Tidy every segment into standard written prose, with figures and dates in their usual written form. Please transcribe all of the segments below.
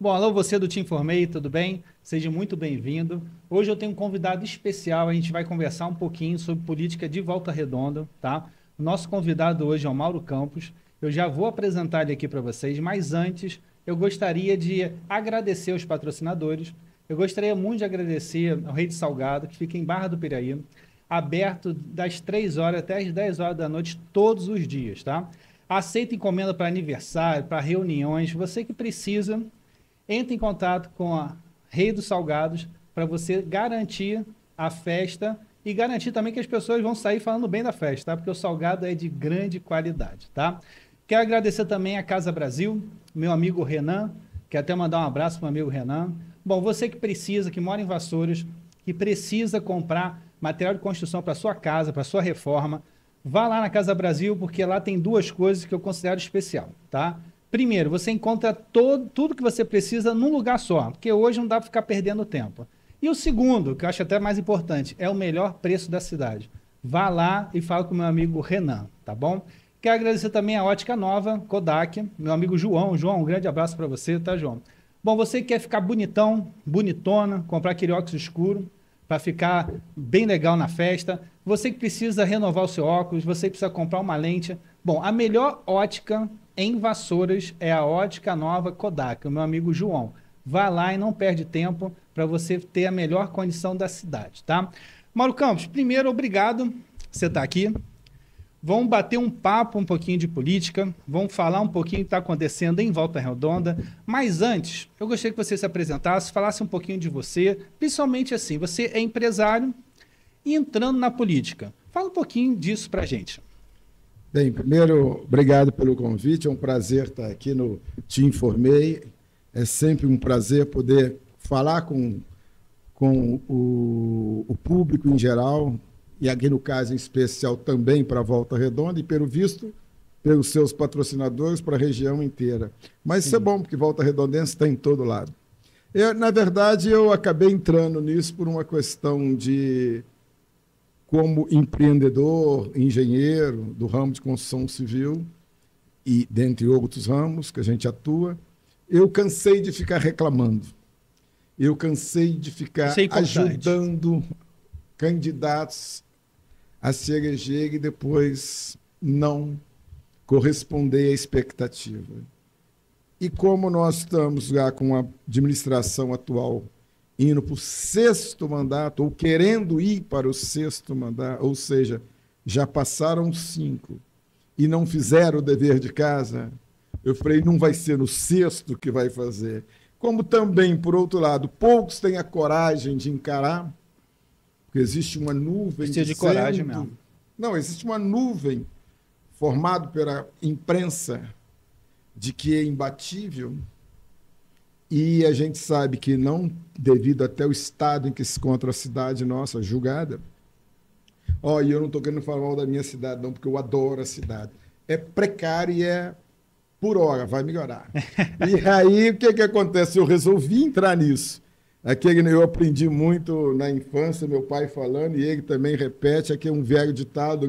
Bom, alô, você do Te Informei, tudo bem? Seja muito bem-vindo. Hoje eu tenho um convidado especial, a gente vai conversar um pouquinho sobre política de Volta Redonda, tá? O nosso convidado hoje é o Mauro Campos. Eu já vou apresentar ele aqui para vocês, mas antes eu gostaria de agradecer os patrocinadores. Eu gostaria muito de agradecer ao Rei de Salgado, que fica em Barra do Piraí, aberto das 3 horas até as 10 horas da noite, todos os dias, tá? Aceita encomenda para aniversário, para reuniões, você que precisa. Entre em contato com a Rei dos Salgados para você garantir a festa e garantir também que as pessoas vão sair falando bem da festa, tá? Porque o salgado é de grande qualidade, tá? Quero agradecer também a Casa Brasil, meu amigo Renan, quero até mandar um abraço para o meu amigo Renan. Bom, você que precisa, que mora em Vassouras, que precisa comprar material de construção para sua casa, para sua reforma, vá lá na Casa Brasil, porque lá tem duas coisas que eu considero especial, tá? Primeiro, você encontra tudo que você precisa num lugar só, porque hoje não dá para ficar perdendo tempo. E o segundo, que eu acho até mais importante, é o melhor preço da cidade. Vá lá e fala com o meu amigo Renan, tá bom? Quero agradecer também a Ótica Nova, Kodak, meu amigo João. João, um grande abraço para você, tá, João? Bom, você que quer ficar bonitão, bonitona, comprar aquele óculos escuro para ficar bem legal na festa, você que precisa renovar o seu óculos, você que precisa comprar uma lente. Bom, a melhor ótica em Vassouras é a Ótica Nova Kodak, o meu amigo João. Vá lá e não perde tempo para você ter a melhor condição da cidade, tá? Mauro Campos, primeiro, obrigado por você estar aqui. Vamos bater um papo um pouquinho de política, vamos falar um pouquinho do que está acontecendo em Volta Redonda, mas antes, eu gostaria que você se apresentasse, falasse um pouquinho de você, principalmente assim, você é empresário e entrando na política. Fala um pouquinho disso para a gente. Bem, primeiro, obrigado pelo convite, é um prazer estar aqui no Te Informei, é sempre um prazer poder falar com o público em geral, e aqui no caso em especial também para a Volta Redonda, e pelo visto, pelos seus patrocinadores para a região inteira. Mas isso é bom, porque Volta Redondense está em todo lado. Na verdade, eu acabei entrando nisso por uma questão de como empreendedor, engenheiro do ramo de construção civil e dentre outros ramos que a gente atua, eu cansei de ficar reclamando. Eu cansei de ficar ajudando candidatos a se eleger e depois não corresponder à expectativa. E como nós estamos lá com a administração atual indo para o 6º mandato, ou querendo ir para o 6º mandato, ou seja, já passaram 5 e não fizeram o dever de casa, eu falei, não vai ser no 6º que vai fazer. Como também, por outro lado, poucos têm a coragem de encarar, porque existe uma nuvem... Precisa de coragem mesmo. Não, existe uma nuvem formada pela imprensa de que é imbatível, e a gente sabe que não, devido até o estado em que se encontra a cidade nossa, julgada. E eu não estou querendo falar mal da minha cidade, não, porque eu adoro a cidade. É precário e é por hora, vai melhorar. E aí, o que acontece? Eu resolvi entrar nisso. Eu aprendi muito na infância, meu pai falando, e ele também repete, aqui é um velho ditado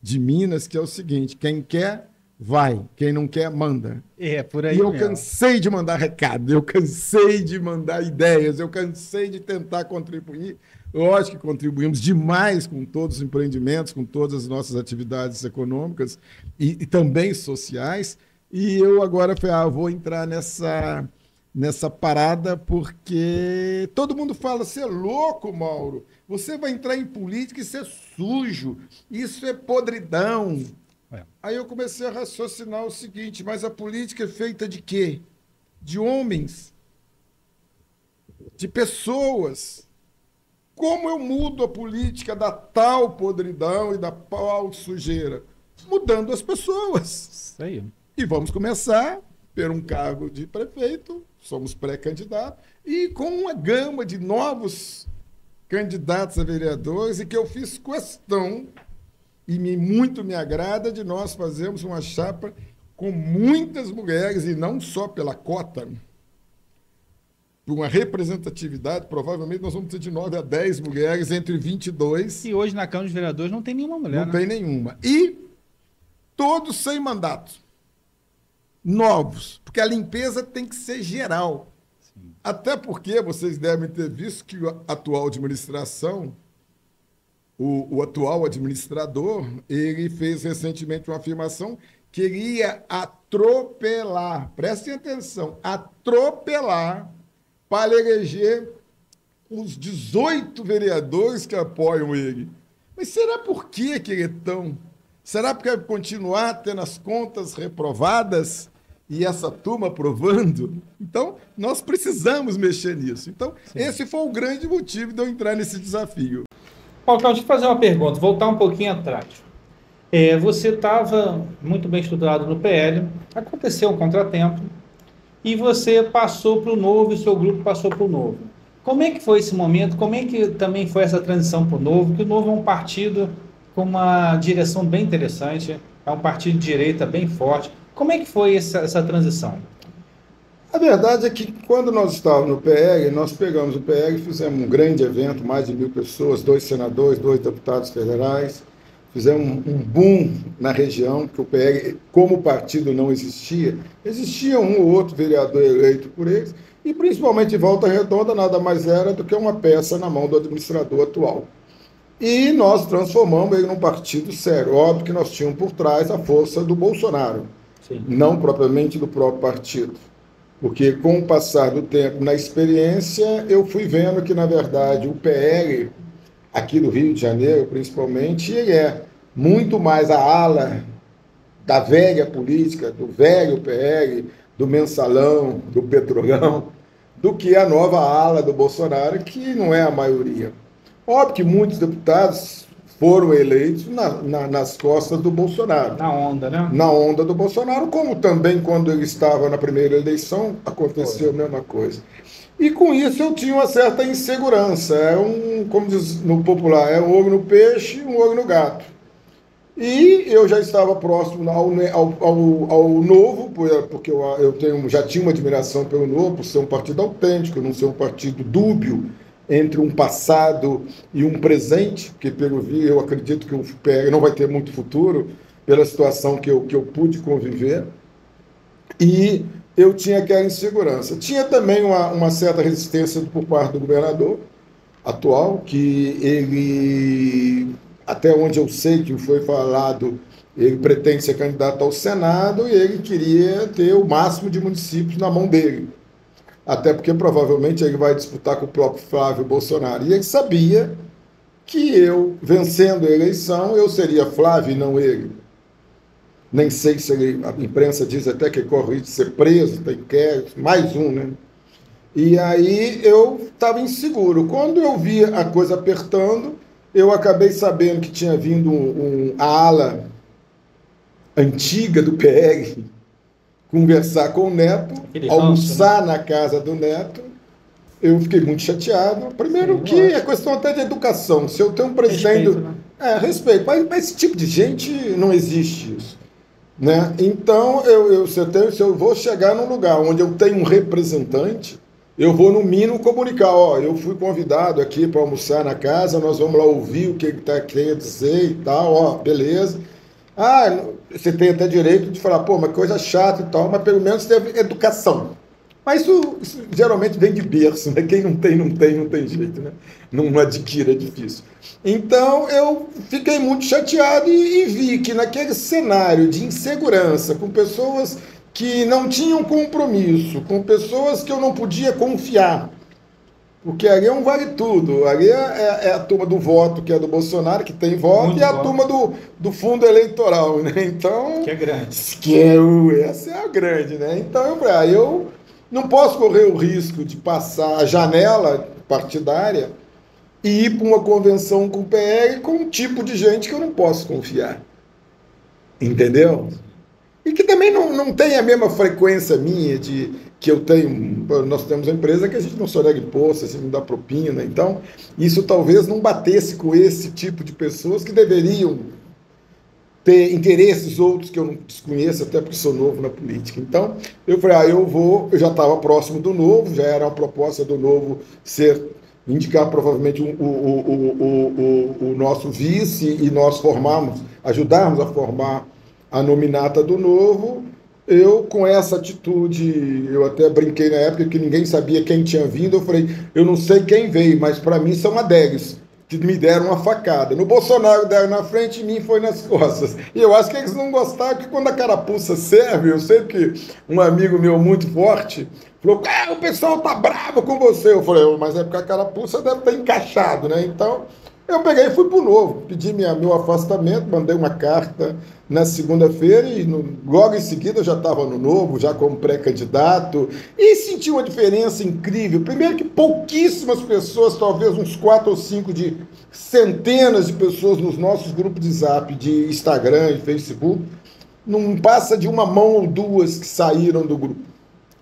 de Minas, que é o seguinte, quem quer... vai, quem não quer, manda. É, por aí E eu mesmo. cansei de mandar recado, eu cansei de mandar ideias, eu cansei de tentar contribuir. Lógico que contribuímos demais com todos os empreendimentos, com todas as nossas atividades econômicas e também sociais. E eu agora falei, vou entrar nessa parada porque todo mundo fala, você é louco, Mauro, você vai entrar em política, isso é sujo, isso é podridão. Aí eu comecei a raciocinar o seguinte, mas a política é feita de quê? De homens, de pessoas. Como eu mudo a política da tal podridão e da tal sujeira? Mudando as pessoas. Isso aí. E vamos começar por um cargo de prefeito, somos pré-candidatos, e com uma gama de novos candidatos a vereadores, e que eu fiz questão... e muito me agrada de nós fazermos uma chapa com muitas mulheres, e não só pela cota, por uma representatividade, provavelmente nós vamos ter de 9 a 10 mulheres entre 22. E hoje na Câmara dos Vereadores não tem nenhuma mulher, Não tem nenhuma. E todos sem mandato. Novos, porque a limpeza tem que ser geral. Até porque vocês devem ter visto que a atual administração, o atual administrador, ele fez recentemente uma afirmação que ele ia atropelar, prestem atenção, atropelar para eleger os 18 vereadores que apoiam ele. Mas será por que ele é tão... Será porque vai continuar tendo as contas reprovadas e essa turma aprovando? Então, nós precisamos mexer nisso. Então, esse foi o grande motivo de eu entrar nesse desafio. Paulo, deixa eu fazer uma pergunta, voltar um pouquinho atrás. Você estava muito bem estruturado no PL, aconteceu um contratempo, e você passou para o Novo, e seu grupo passou para o Novo. Como é que foi esse momento? Como é que também foi essa transição para o Novo? Porque o Novo é um partido com uma direção bem interessante, é um partido de direita bem forte. Como é que foi essa transição? A verdade é que quando nós estávamos no PL, nós pegamos o PL e fizemos um grande evento, mais de 1.000 pessoas, 2 senadores, 2 deputados federais, fizemos um boom na região, porque o PL, como partido, não existia. Existia um ou outro vereador eleito por eles, e principalmente Volta Redonda nada mais era do que uma peça na mão do administrador atual. E nós transformamos ele num partido sério. Óbvio que nós tínhamos por trás a força do Bolsonaro, não propriamente do próprio partido. Porque com o passar do tempo, na experiência, eu fui vendo que, na verdade, o PL, aqui do Rio de Janeiro, principalmente, ele é muito mais a ala da velha política, do velho PL, do mensalão, do petrolão, do que a nova ala do Bolsonaro, que não é a maioria. Óbvio que muitos deputados foram eleitos nas costas do Bolsonaro. Na onda, né? Na onda do Bolsonaro, como também quando ele estava na primeira eleição, aconteceu a mesma coisa. E com isso eu tinha uma certa insegurança. Como diz no popular, é um olho no peixe e um olho no gato. E eu já estava próximo ao Novo, porque eu já tinha uma admiração pelo Novo, por ser um partido autêntico, não ser um partido dúbio, entre um passado e um presente, porque pelo eu acredito que o PL não vai ter muito futuro, pela situação que eu pude conviver, e eu tinha aquela insegurança. Tinha também uma certa resistência por parte do governador atual, que ele, até onde eu sei que foi falado, ele pretende ser candidato ao Senado e ele queria ter o máximo de municípios na mão dele. Até porque provavelmente ele vai disputar com o próprio Flávio Bolsonaro. E ele sabia que eu, vencendo a eleição, eu seria Flávio e não ele. Nem sei se ele, a imprensa diz até que ele corre de ser preso, tem inquérito, mais um, né? E aí eu estava inseguro. Quando eu vi a coisa apertando, eu acabei sabendo que tinha vindo a ala antiga do PL conversar com o Neto, almoçar na casa do Neto. Eu fiquei muito chateado. Primeiro que é questão até de educação. Se eu tenho um presidente... Respeito, né? Respeito. Mas esse tipo de gente não existe isso. Né? Então, se eu vou chegar num lugar onde eu tenho um representante, eu vou, no mínimo, comunicar. Eu fui convidado aqui para almoçar na casa, nós vamos lá ouvir o que ele está querendo dizer e tal, beleza. Você tem até direito de falar, mas coisa chata e tal, mas pelo menos teve educação. Mas isso geralmente vem de berço, né? Quem não tem jeito, né? Não adquire, é difícil. Então, eu fiquei muito chateado e vi que naquele cenário de insegurança, com pessoas que não tinham compromisso, com pessoas que eu não podia confiar, porque ali é um vale tudo. Ali é a turma do voto, que é do Bolsonaro, que tem voto, muito e a turma do fundo eleitoral, né? Então, que é grande. Essa é a grande, né? Então, eu não posso correr o risco de passar a janela partidária e ir para uma convenção com o PL com um tipo de gente que eu não posso confiar. Entendeu? E que também não tem a mesma frequência minha que eu tenho. Nós temos uma empresa que a gente não sonega imposto, a gente não dá propina. Então, isso talvez não batesse com esse tipo de pessoas que deveriam ter interesses outros que eu não desconheço, até porque sou novo na política. Então, eu falei, eu já estava próximo do Novo, já era uma proposta do Novo indicar provavelmente o nosso vice e nós ajudarmos a formar a nominata do Novo, Eu, com essa atitude, eu até brinquei na época que ninguém sabia quem tinha vindo. Eu falei, eu não sei quem veio, mas para mim são adégues, que me deram uma facada. No Bolsonaro deram na frente, em mim foi nas costas. E eu acho que eles não gostaram, porque quando a carapuça serve, eu sei que um amigo meu muito forte falou, o pessoal tá bravo com você. Eu falei, mas é porque a carapuça deve estar encaixado, né? Então, eu peguei e fui pro Novo, pedi meu afastamento, mandei uma carta na segunda-feira e logo em seguida eu já estava no Novo, já como pré-candidato, e senti uma diferença incrível. Primeiro que pouquíssimas pessoas, talvez uns 4 ou 5 de centenas de pessoas nos nossos grupos de Zap, de Instagram e Facebook, não passa de uma mão ou duas que saíram do grupo.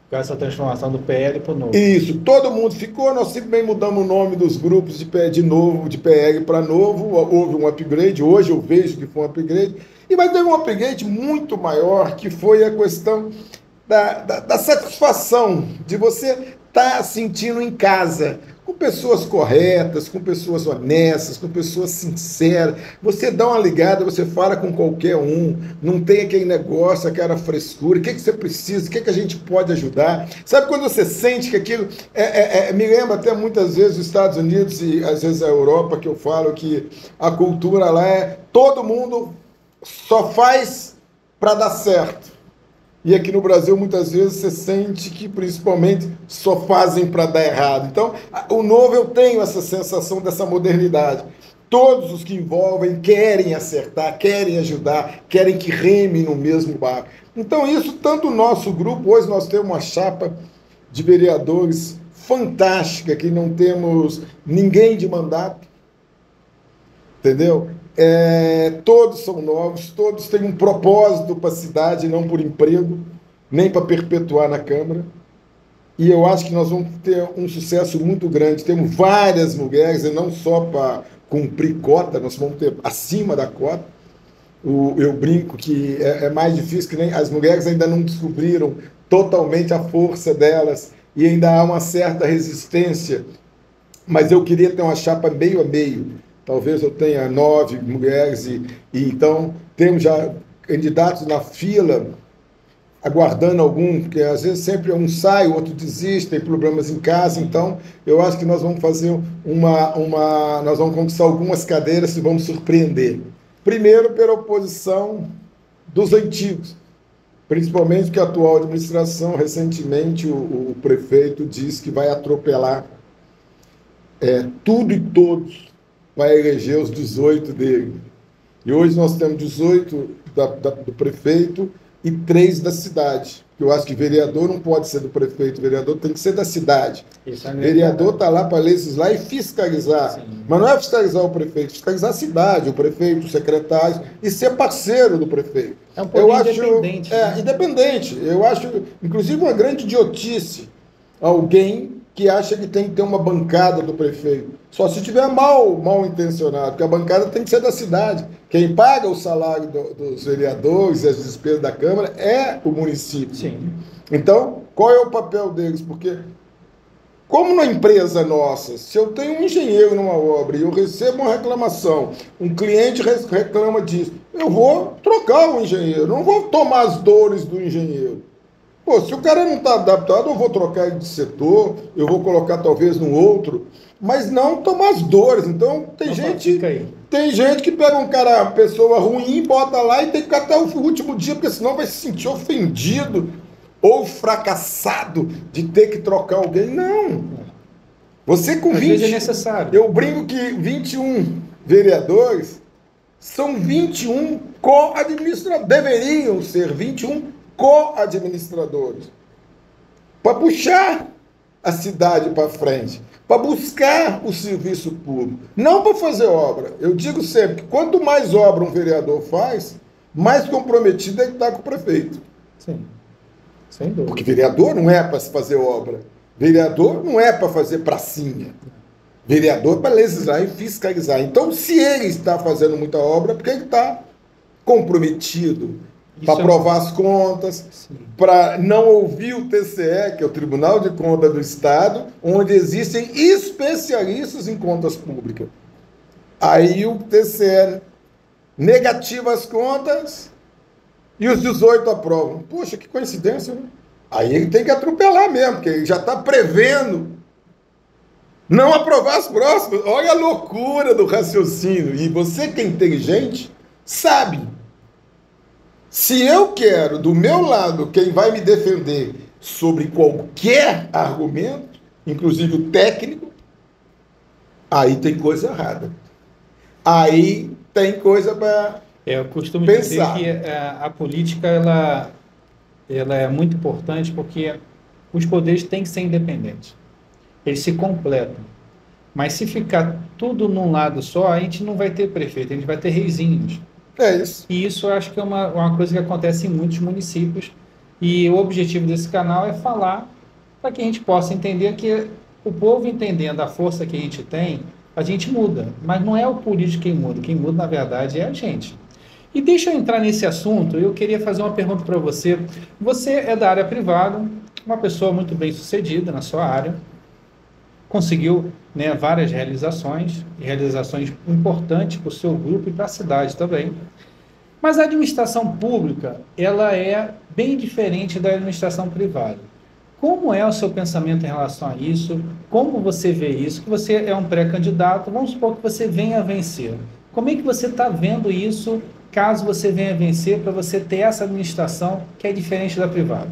Com essa transformação do PL para o Novo. Isso, todo mundo ficou, nós simplesmente mudamos o nome dos grupos de PL para Novo, houve um upgrade, hoje eu vejo que foi um upgrade, mas teve um upgrade muito maior, que foi a questão da satisfação de você estar sentindo em casa, com pessoas corretas, com pessoas honestas, com pessoas sinceras. Você dá uma ligada, você fala com qualquer um, não tem aquele negócio, aquela frescura. O que você precisa? O que a gente pode ajudar? Sabe quando você sente que aquilo... me lembra até muitas vezes os Estados Unidos e às vezes a Europa, que eu falo que a cultura lá é todo mundo só faz para dar certo. E aqui no Brasil, muitas vezes, você sente que, principalmente, só fazem para dar errado. Então, o Novo, eu tenho essa sensação dessa modernidade. Todos os que envolvem querem acertar, querem ajudar, querem que reme no mesmo barco. Então, isso, tanto o nosso grupo, hoje nós temos uma chapa de vereadores fantástica, que não temos ninguém de mandato, entendeu? Todos são novos, todos têm um propósito para a cidade, não por emprego, nem para perpetuar na Câmara. E eu acho que nós vamos ter um sucesso muito grande. Temos várias mulheres, e não só para cumprir cota, nós vamos ter acima da cota. Eu brinco que é mais difícil, que nem as mulheres ainda não descobriram totalmente a força delas e ainda há uma certa resistência. Mas eu queria ter uma chapa meio a meio. Talvez eu tenha 9 mulheres e então temos já candidatos na fila, aguardando algum, porque às vezes sempre um sai, o outro desiste, tem problemas em casa. Então eu acho que nós vamos fazer nós vamos conquistar algumas cadeiras e vamos surpreender. Primeiro pela oposição dos antigos, principalmente que a atual administração, recentemente o prefeito disse que vai atropelar tudo e todos para eleger os 18 dele. E hoje nós temos 18 do prefeito e 3 da cidade. Eu acho que vereador não pode ser do prefeito, vereador tem que ser da cidade. Vereador está lá para legislar e fiscalizar. Sim. Mas não é fiscalizar o prefeito, fiscalizar a cidade, o prefeito, os secretários, e ser parceiro do prefeito. É um pouco independente. Independente. Eu acho, inclusive, uma grande idiotice alguém que acha que tem que ter uma bancada do prefeito. Só se tiver mal intencionado, porque a bancada tem que ser da cidade. Quem paga o salário dos vereadores e as despesas da Câmara é o município. Sim. Então, qual é o papel deles? Porque, como na empresa nossa, se eu tenho um engenheiro numa obra e eu recebo uma reclamação, um cliente reclama disso, eu vou trocar o engenheiro, não vou tomar as dores do engenheiro. Pô, se o cara não está adaptado, eu vou trocar ele de setor, eu vou colocar talvez no outro, mas não tomar as dores. Então, tem gente que pega uma pessoa ruim, bota lá e tem que ficar até o último dia, porque senão vai se sentir ofendido ou fracassado de ter que trocar alguém. Não. Você com 20... é necessário. Eu brinco que 21 vereadores são 21 co-administradores. Deveriam ser 21 co-administradores, para puxar a cidade para frente, para buscar o serviço público, não para fazer obra. Eu digo sempre que quanto mais obra um vereador faz, mais comprometido ele está com o prefeito. Sim, sem dúvida. Porque vereador não é para fazer obra, vereador não é para fazer pracinha, vereador é para legislar e fiscalizar. Então, se ele está fazendo muita obra, é porque ele está comprometido para aprovar as contas, para não ouvir o TCE, que é o Tribunal de Contas do Estado, onde existem especialistas em contas públicas. Aí o TCE negativa as contas e os 18 aprovam. Poxa, que coincidência, né? Aí ele tem que atropelar mesmo, porque ele já está prevendo não aprovar as próximas. Olha a loucura do raciocínio. E você que é inteligente, sabe. Se eu quero, do meu lado, quem vai me defender sobre qualquer argumento, inclusive o técnico, aí tem coisa errada. Aí tem coisa para eu costumo pensar. dizer que a política ela é muito importante porque os poderes têm que ser independentes. Eles se completam. Mas se ficar tudo num lado só, a gente não vai ter prefeito, a gente vai ter reizinhos. É isso. E isso eu acho que é uma coisa que acontece em muitos municípios. E o objetivo desse canal é falar para que a gente possa entender que o povo entendendo a força que a gente muda. Mas não é o político quem muda, na verdade, é a gente. E deixa eu entrar nesse assunto, eu queria fazer uma pergunta para você. Você é da área privada, uma pessoa muito bem sucedida na sua área, conseguiu, né, várias realizações importantes para o seu grupo e para a cidade também. Mas a administração pública, ela é bem diferente da administração privada. Como é o seu pensamento em relação a isso? Como você vê isso? Que você é um pré-candidato, vamos supor que você venha a vencer. Como é que você está vendo isso, caso você venha a vencer, para você ter essa administração que é diferente da privada?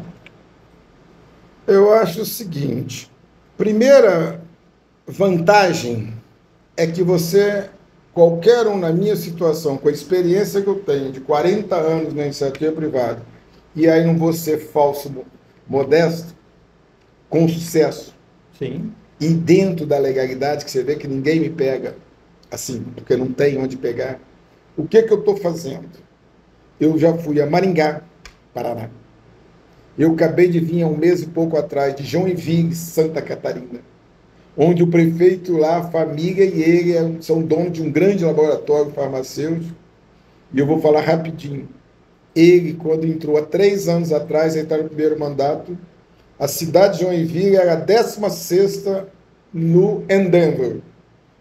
Eu acho o seguinte, primeira vantagem é que você, qualquer um na minha situação, com a experiência que eu tenho de 40 anos na iniciativa privada, e aí não vou ser falso, modesto, com sucesso, Sim. E dentro da legalidade, que você vê que ninguém me pega, assim, porque não tem onde pegar, o que eu estou fazendo? Eu já fui a Maringá, Paraná. Eu acabei de vir há um mês e pouco atrás de Joinville, Santa Catarina, onde o prefeito lá, a família e ele são donos de um grande laboratório farmacêutico. E eu vou falar rapidinho. Ele, quando entrou há 3 anos atrás, ele está no primeiro mandato, a cidade de Joinville era a 16ª no Endeavor,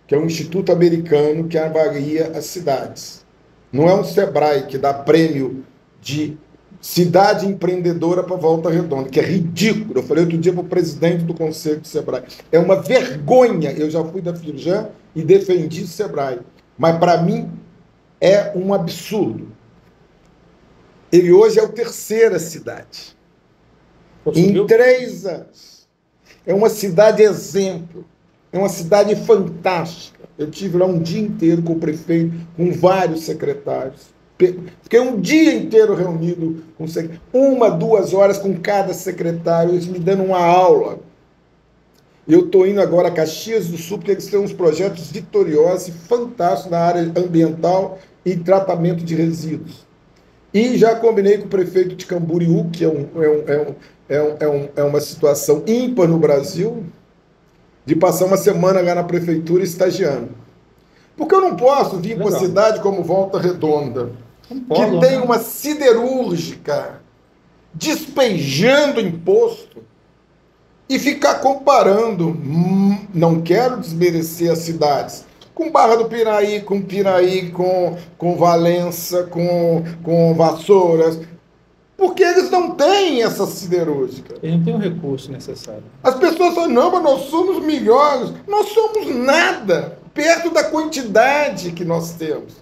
que é um instituto americano que avalia as cidades. Não é um Sebrae que dá prêmio de cidade empreendedora para Volta Redonda, que é ridículo. Eu falei outro dia para o presidente do Conselho do Sebrae. É uma vergonha. Eu já fui da Firjan e defendi o Sebrae. Mas, para mim, é um absurdo. Ele hoje é a 3ª cidade. Em 3 anos. É uma cidade exemplo. É uma cidade fantástica. Eu tive lá um dia inteiro com o prefeito, com vários secretários. Fiquei um dia inteiro reunido com 1, 2 horas com cada secretário, eles me dando uma aula. Eu estou indo agora a Caxias do Sul, porque eles têm uns projetos vitoriosos e fantásticos na área ambiental e tratamento de resíduos. E já combinei com o prefeito de Camboriú, que é uma situação ímpar no Brasil, de passar uma semana lá na prefeitura estagiando. Porque eu não posso vir para uma cidade como Volta Redonda, que tem uma siderúrgica despejando imposto, e ficar comparando, não quero desmerecer as cidades, com Barra do Piraí, com Valença, com Vassouras, porque eles não têm essa siderúrgica. Eles não têm o recurso necessário. As pessoas falam, não, mas nós somos melhores. Nós somos nada, perto da quantidade que nós temos.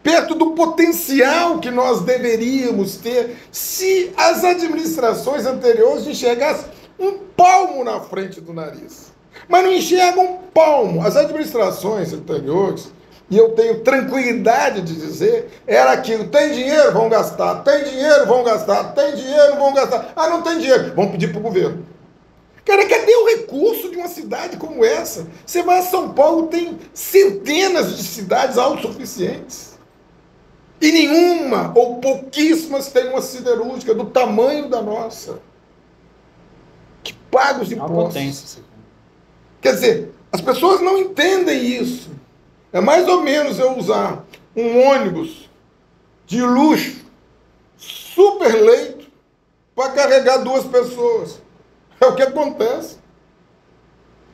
Perto do potencial que nós deveríamos ter se as administrações anteriores enxergassem um palmo na frente do nariz. Mas não enxergam um palmo. As administrações anteriores, e eu tenho tranquilidade de dizer, era aquilo, tem dinheiro, vão gastar, tem dinheiro, vão gastar, tem dinheiro, vão gastar. Ah, não tem dinheiro, vamos pedir para o governo. Cara, cadê o recurso de uma cidade como essa? Você vai a São Paulo, tem centenas de cidades autossuficientes. E nenhuma, ou pouquíssimas, tem uma siderúrgica do tamanho da nossa, que paga os impostos. Potência. Quer dizer, as pessoas não entendem isso. É mais ou menos eu usar um ônibus de luxo, super leito, para carregar 2 pessoas. É o que acontece.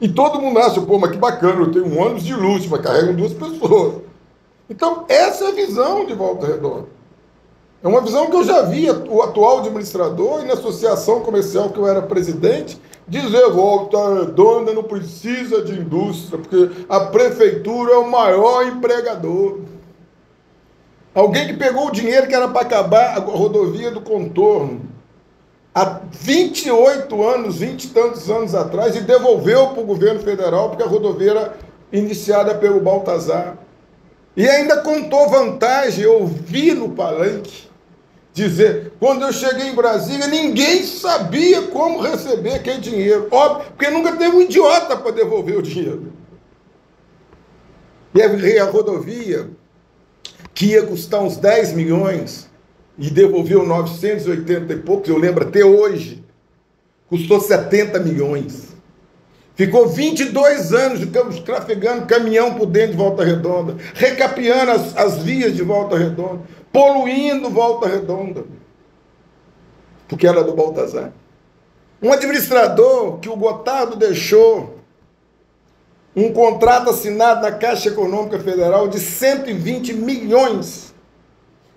E todo mundo acha, pô, mas que bacana, eu tenho um ônibus de luxo, mas carrego 2 pessoas. Então, essa é a visão de Volta Redonda. É uma visão que eu já vi o atual administrador e na associação comercial que eu era presidente dizer: Volta Redonda não precisa de indústria, porque a prefeitura é o maior empregador. Alguém que pegou o dinheiro que era para acabar a rodovia do contorno há 28 anos, 20 e tantos anos atrás, e devolveu para o governo federal, porque a rodovia era iniciada pelo Baltazar. E ainda contou vantagem, eu vi no palanque dizer: quando eu cheguei em Brasília, ninguém sabia como receber aquele dinheiro. Óbvio, porque nunca teve um idiota para devolver o dinheiro. E a rodovia, que ia custar uns 10 milhões, e devolveu 980 e poucos, eu lembro até hoje, custou 70 milhões. Ficou 22 anos trafegando caminhão por dentro de Volta Redonda, recapeando as vias de Volta Redonda, poluindo Volta Redonda, porque era do Baltazar. Um administrador que o Gotardo deixou um contrato assinado na Caixa Econômica Federal de 120 milhões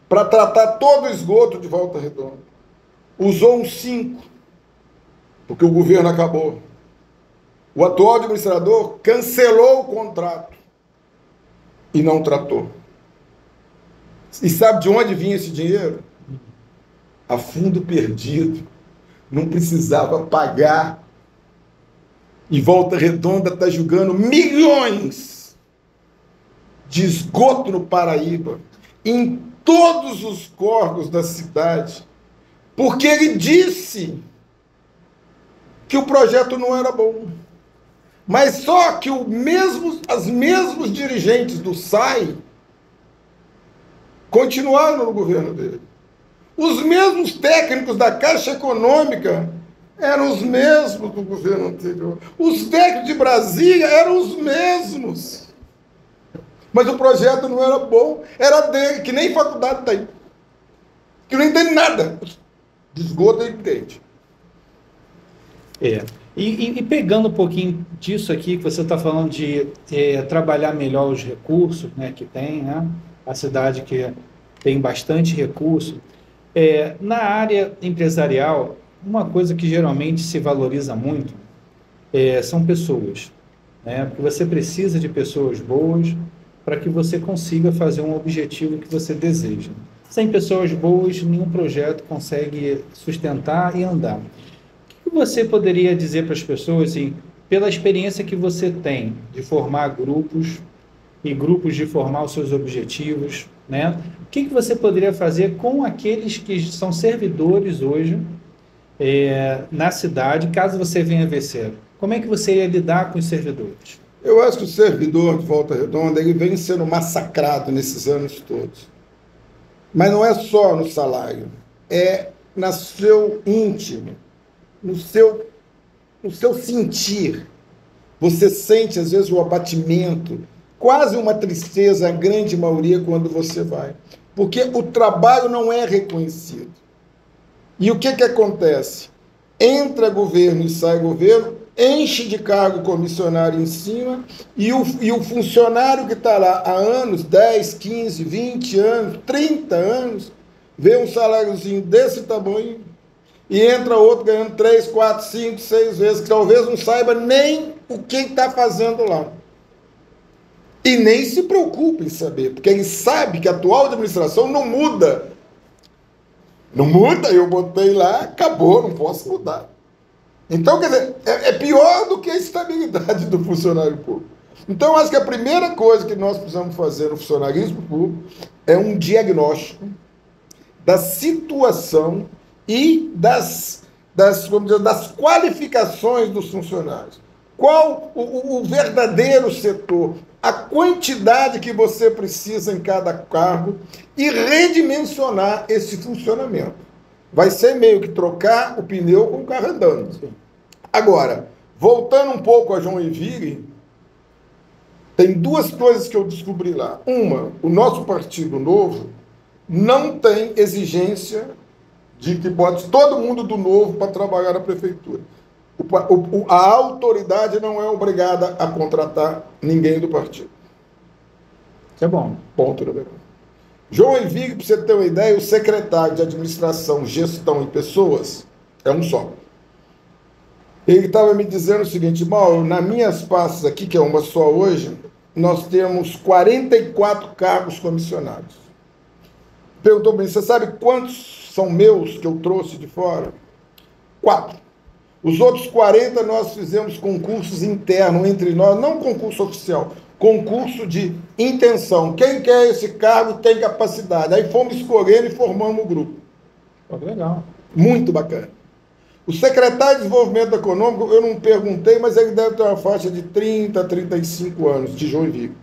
para tratar todo o esgoto de Volta Redonda. Usou uns 5, porque o governo acabou. O atual administrador cancelou o contrato e não tratou. E sabe de onde vinha esse dinheiro? A fundo perdido. Não precisava pagar. E Volta Redonda está jogando milhões de esgoto no Paraíba, em todos os córregos da cidade, porque ele disse que o projeto não era bom. Mas só que as mesmos dirigentes do SAI continuaram no governo dele. Os mesmos técnicos da Caixa Econômica eram os mesmos do governo anterior. Os técnicos de Brasília eram os mesmos. Mas o projeto não era bom. Era dele, que nem faculdade tem. Que não entende nada. De esgoto ele entende. E pegando um pouquinho disso aqui, que você está falando de trabalhar melhor os recursos, né, que tem, né? A cidade que tem bastante recurso. Na área empresarial, uma coisa que geralmente se valoriza muito são pessoas, né? Porque você precisa de pessoas boas para que você consiga fazer um objetivo que você deseja. Sem pessoas boas, nenhum projeto consegue sustentar e andar. O que você poderia dizer para as pessoas, assim, pela experiência que você tem de formar grupos e grupos de formar os seus objetivos, né? O que você poderia fazer com aqueles que são servidores hoje na cidade, caso você venha vencer? Como é que você ia lidar com os servidores? Eu acho que o servidor de Volta Redonda ele vem sendo massacrado nesses anos todos. Mas não é só no salário, é no seu íntimo, no seu sentir. Você sente, às vezes, o abatimento, quase uma tristeza, a grande maioria, quando você vai. Porque o trabalho não é reconhecido. E o que acontece? Entra governo e sai governo, enche de cargo comissionário em cima, e o funcionário que está lá há anos, 10, 15, 20 anos, 30 anos, vê um saláriozinho desse tamanho, e entra outro ganhando 3, 4, 5, 6 vezes, que talvez não saiba nem o que está fazendo lá. E nem se preocupa em saber, porque ele sabe que a atual administração não muda. Não muda, eu botei lá, acabou, não posso mudar. Então, quer dizer, é pior do que a estabilidade do funcionário público. Então, eu acho que a primeira coisa que nós precisamos fazer no funcionarismo público é um diagnóstico da situação e das qualificações dos funcionários. Qual o verdadeiro setor, a quantidade que você precisa em cada cargo e redimensionar esse funcionamento. Vai ser meio que trocar o pneu com o carro andando. Agora, voltando um pouco a Joinville, tem duas coisas que eu descobri lá. Uma, o nosso Partido Novo não tem exigência de que bote todo mundo do Novo para trabalhar na prefeitura. A autoridade não é obrigada a contratar ninguém do partido. Isso é bom. Ponto número 1. João Henrique, para você ter uma ideia, o secretário de Administração, Gestão e Pessoas é um só. Ele estava me dizendo o seguinte: Mauro, nas minhas pastas aqui, que é uma só hoje, nós temos 44 cargos comissionados. Perguntou para mim: você sabe quantos são meus que eu trouxe de fora? 4. Os outros 40 nós fizemos concursos internos entre nós, não concurso oficial, concurso de intenção. Quem quer esse cargo tem capacidade. Aí fomos escolhendo e formamos o grupo. Legal. Muito bacana. O secretário de Desenvolvimento Econômico, eu não perguntei, mas ele deve ter uma faixa de 30 a 35 anos, de Joinville.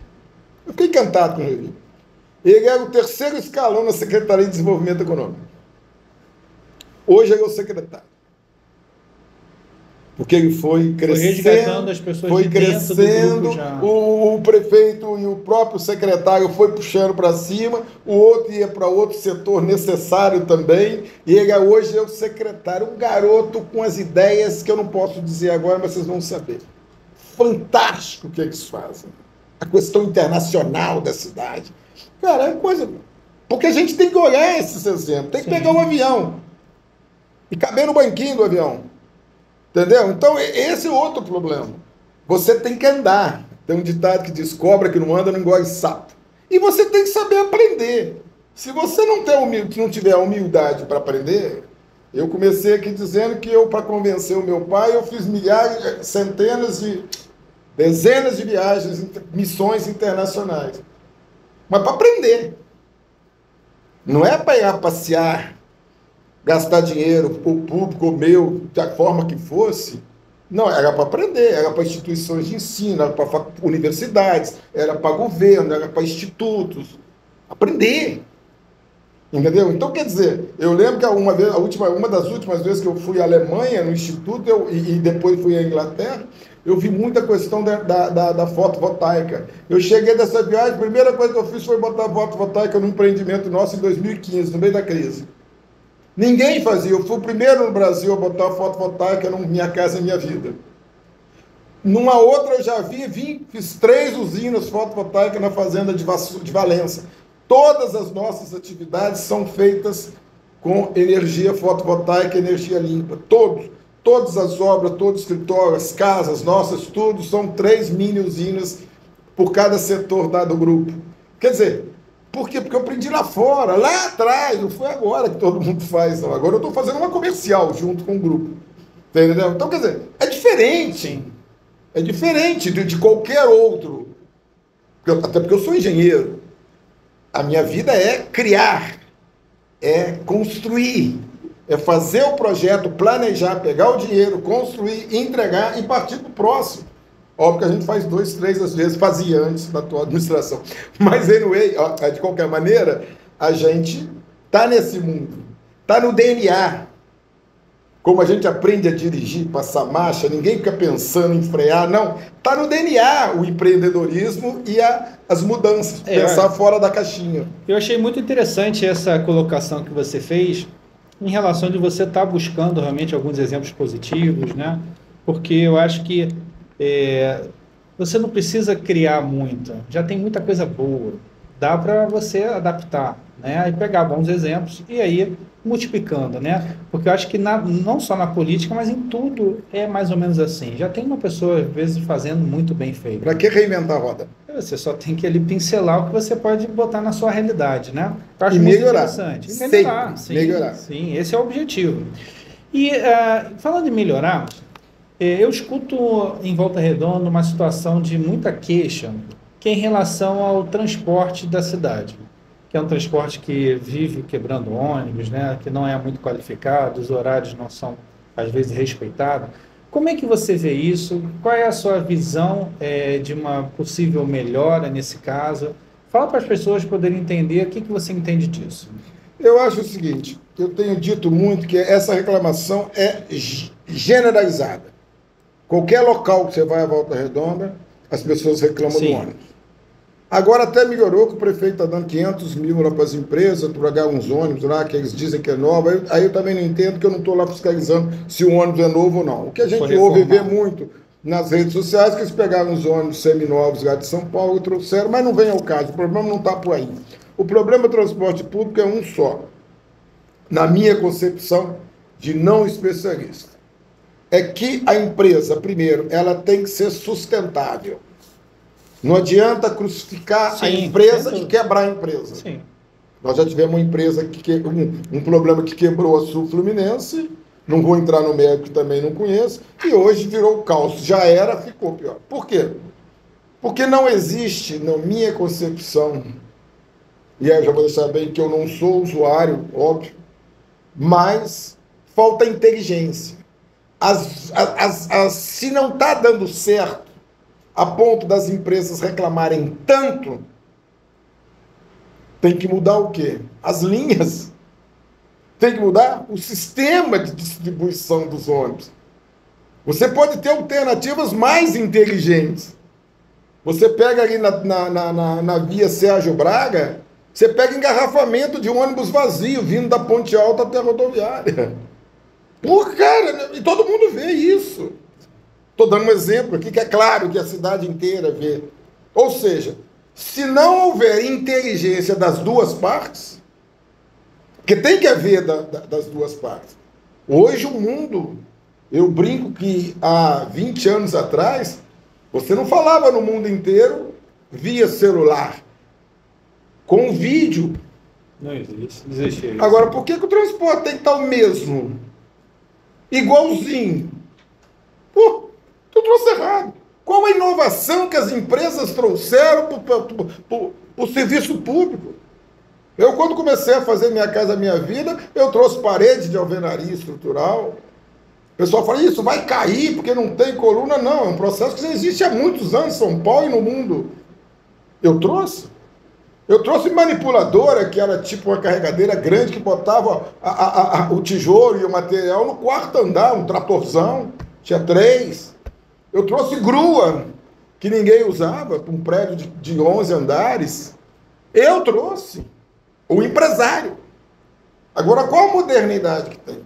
Eu fiquei encantado com o Joinville. Ele era o 3º escalão na Secretaria de Desenvolvimento Econômico. Hoje ele é o secretário. Porque ele foi crescendo, as pessoas foi de dentro crescendo, do grupo já. O prefeito e o próprio secretário foi puxando para cima, o outro ia para outro setor necessário também, e ele hoje é o secretário, um garoto com as ideias que eu não posso dizer agora, mas vocês vão saber. Fantástico o que eles fazem. A questão internacional da cidade. Cara, é coisa... Porque a gente tem que olhar esses exemplos, tem que pegar um avião e caber no banquinho do avião. Entendeu? Então, esse é outro problema. Você tem que andar. Tem um ditado que diz: cobra que não anda não engole sapo. E você tem que saber aprender. Se você não tiver a humildade para aprender, eu comecei aqui dizendo que eu, para convencer o meu pai, eu fiz milhares, centenas de, dezenas de viagens, missões internacionais. Mas para aprender. Não é para ir a passear, gastar dinheiro, o público, o meu, da forma que fosse. Não, era para aprender, era para instituições de ensino, era para universidades, era para governo, era para institutos. Aprender. Entendeu? Então, quer dizer, eu lembro que uma das últimas vezes que eu fui à Alemanha, no instituto, e depois fui à Inglaterra, eu vi muita questão da fotovoltaica. Eu cheguei dessa viagem, a primeira coisa que eu fiz foi botar fotovoltaica no empreendimento nosso em 2015, no meio da crise. Ninguém fazia. Eu fui o primeiro no Brasil a botar fotovoltaica no Minha Casa Minha Vida. Numa outra eu já fiz 3 usinas fotovoltaicas na fazenda de Valença. Todas as nossas atividades são feitas com energia fotovoltaica, energia limpa. Todas as obras, todo escritório, as casas nossas, tudo são 3 mini usinas por cada setor do grupo. Quer dizer, por quê? Porque eu aprendi lá fora, lá atrás, não foi agora que todo mundo faz, não. Agora eu estou fazendo uma comercial junto com o grupo. Entendeu? Então, quer dizer, é diferente. Sim. É diferente de qualquer outro. Até porque eu sou engenheiro. A minha vida é criar, é construir, é fazer o projeto, planejar, pegar o dinheiro, construir, entregar e partir para o próximo. Óbvio que a gente faz 2, 3 às vezes, fazia antes da tua administração. Mas, anyway, de qualquer maneira, a gente está nesse mundo, está no DNA. Como a gente aprende a dirigir, passar marcha, ninguém fica pensando em frear, não. Está no DNA o empreendedorismo e as mudanças, pensar fora da caixinha. Eu achei muito interessante essa colocação que você fez em relação de você estar buscando realmente alguns exemplos positivos, né? Porque eu acho que você não precisa criar muito, já tem muita coisa boa, dá para você adaptar, né? E pegar bons exemplos e aí multiplicando, né? Porque eu acho que não só na política, mas em tudo é mais ou menos assim. Já tem uma pessoa, às vezes, fazendo muito bem feito. Para que reinventar a roda? Você só tem que ali pincelar o que você pode botar na sua realidade, né? Eu acho muito interessante. E melhorar. Sim, melhorar. Sim, esse é o objetivo. E falando em melhorar, eu escuto em Volta Redonda uma situação de muita queixa, que é em relação ao transporte da cidade, que é um transporte que vive quebrando ônibus, né, que não é muito qualificado, os horários não são, às vezes, respeitados. Como é que você vê isso? Qual é a sua visão de uma possível melhora nesse caso? Fala para as pessoas poderem entender o que você entende disso. Eu acho o seguinte, eu tenho dito muito que essa reclamação é generalizada. Qualquer local que você vai à Volta Redonda, as pessoas reclamam do ônibus. Agora até melhorou que o prefeito está dando 500 mil lá para as empresas, para pagar uns ônibus lá, que eles dizem que é novo. Aí eu também não entendo, que eu não estou lá fiscalizando se o ônibus é novo ou não. O que a gente ouve ver muito nas redes sociais, que eles pegaram os ônibus seminovos lá de São Paulo e trouxeram, mas não vem ao caso, o problema não está por aí. O problema do transporte público é um só, na minha concepção de não especialista. É que a empresa, primeiro, ela tem que ser sustentável. Não adianta crucificar a empresa e quebrar a empresa. Sim. Nós já tivemos uma empresa, um problema que quebrou a Sul Fluminense, não vou entrar no mérito, também não conheço, e hoje virou caos. Já era, ficou pior. Por quê? Porque não existe, na minha concepção, e aí eu já vou deixar bem que eu não sou usuário, óbvio, mas falta inteligência. Se não está dando certo, a ponto das empresas reclamarem tanto, tem que mudar o quê? As linhas. Tem que mudar o sistema de distribuição dos ônibus. Você pode ter alternativas mais inteligentes. Você pega ali na via Sérgio Braga, você pega engarrafamento de ônibus vazio vindo da Ponte Alta até a rodoviária. Por cara, e todo mundo vê isso. Estou dando um exemplo aqui que é claro que a cidade inteira vê. Ou seja, se não houver inteligência das duas partes, porque tem que haver das duas partes. Hoje o mundo, eu brinco que há 20 anos atrás, você não falava no mundo inteiro via celular, com vídeo. Não existe isso. Agora, por que o transporte tem que estar o mesmo? Igualzinho. Pô, tu trouxe errado. Qual a inovação que as empresas trouxeram para o serviço público? Eu, quando comecei a fazer Minha Casa Minha Vida, eu trouxe parede de alvenaria estrutural. O pessoal fala, isso vai cair porque não tem coluna. Não, é um processo que já existe há muitos anos em São Paulo e no mundo. Eu trouxe. Eu trouxe manipuladora, que era tipo uma carregadeira grande, que botava o tijolo e o material no quarto andar, um tratorzão, tinha 3. Eu trouxe grua, que ninguém usava, para um prédio de 11 andares. Eu trouxe. O empresário. Agora, qual a modernidade que tem?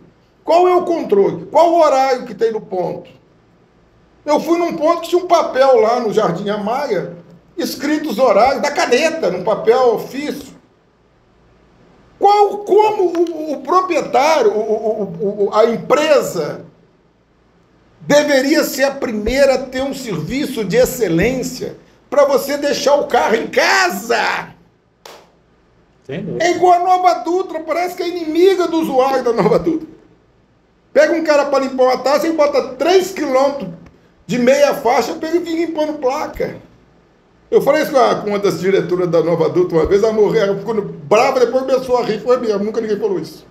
Qual é o controle? Qual o horário que tem no ponto? Eu fui num ponto que tinha um papel lá no Jardim Amaya, escrito os horários da caneta, num papel ofício. Como o proprietário, a empresa, deveria ser a primeira a ter um serviço de excelência para você deixar o carro em casa? É igual a Nova Dutra, parece que é inimiga do usuário da Nova Dutra. Pega um cara para limpar uma taça e bota 3 quilômetros de meia faixa para ele vir limpando placa. Eu falei isso com uma das diretoras da Nova Dutra uma vez, ela ficou brava, depois começou a rir, foi mesmo, nunca ninguém falou isso.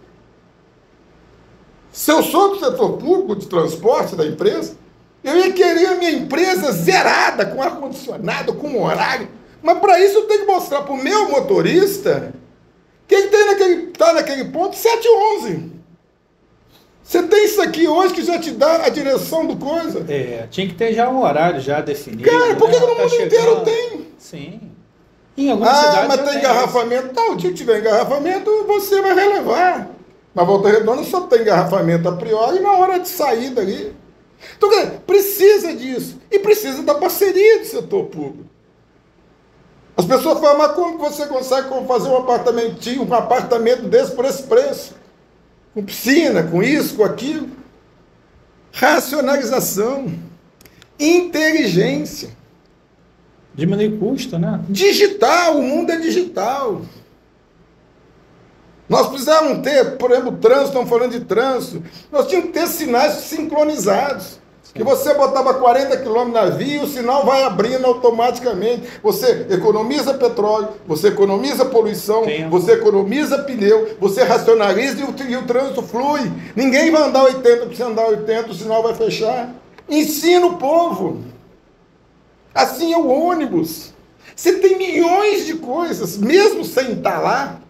Se eu sou do setor público de transporte da empresa, eu ia querer a minha empresa zerada, com ar-condicionado, com horário, mas para isso eu tenho que mostrar para o meu motorista que ele está naquele ponto 7h11. Você tem isso aqui hoje que já te dá a direção do coisa? Tinha que ter já um horário já definido. Cara, por que no mundo inteiro tem? Sim. Em algumas cidades mas tem engarrafamento. Tá, o dia que tiver engarrafamento, você vai relevar. Na Volta Redonda só tem engarrafamento a priori e na hora de saída ali. Então, precisa disso. E precisa da parceria do setor público. As pessoas falam, mas como você consegue fazer um apartamento desse por esse preço? Com piscina, com isso, com aquilo. Racionalização. Inteligência. Diminuir custo, né? Digital, o mundo é digital. Nós precisávamos ter, por exemplo, trânsito, estamos falando de trânsito, nós tínhamos que ter sinais sincronizados. Que você botava 40 km na via e o sinal vai abrindo automaticamente. Você economiza petróleo, você economiza poluição, você economiza pneu, você racionaliza e o trânsito flui. Ninguém vai andar 80, porque se andar 80 o sinal vai fechar. Ensina o povo. Assim é o ônibus. Você tem milhões de coisas, mesmo sem estar lá,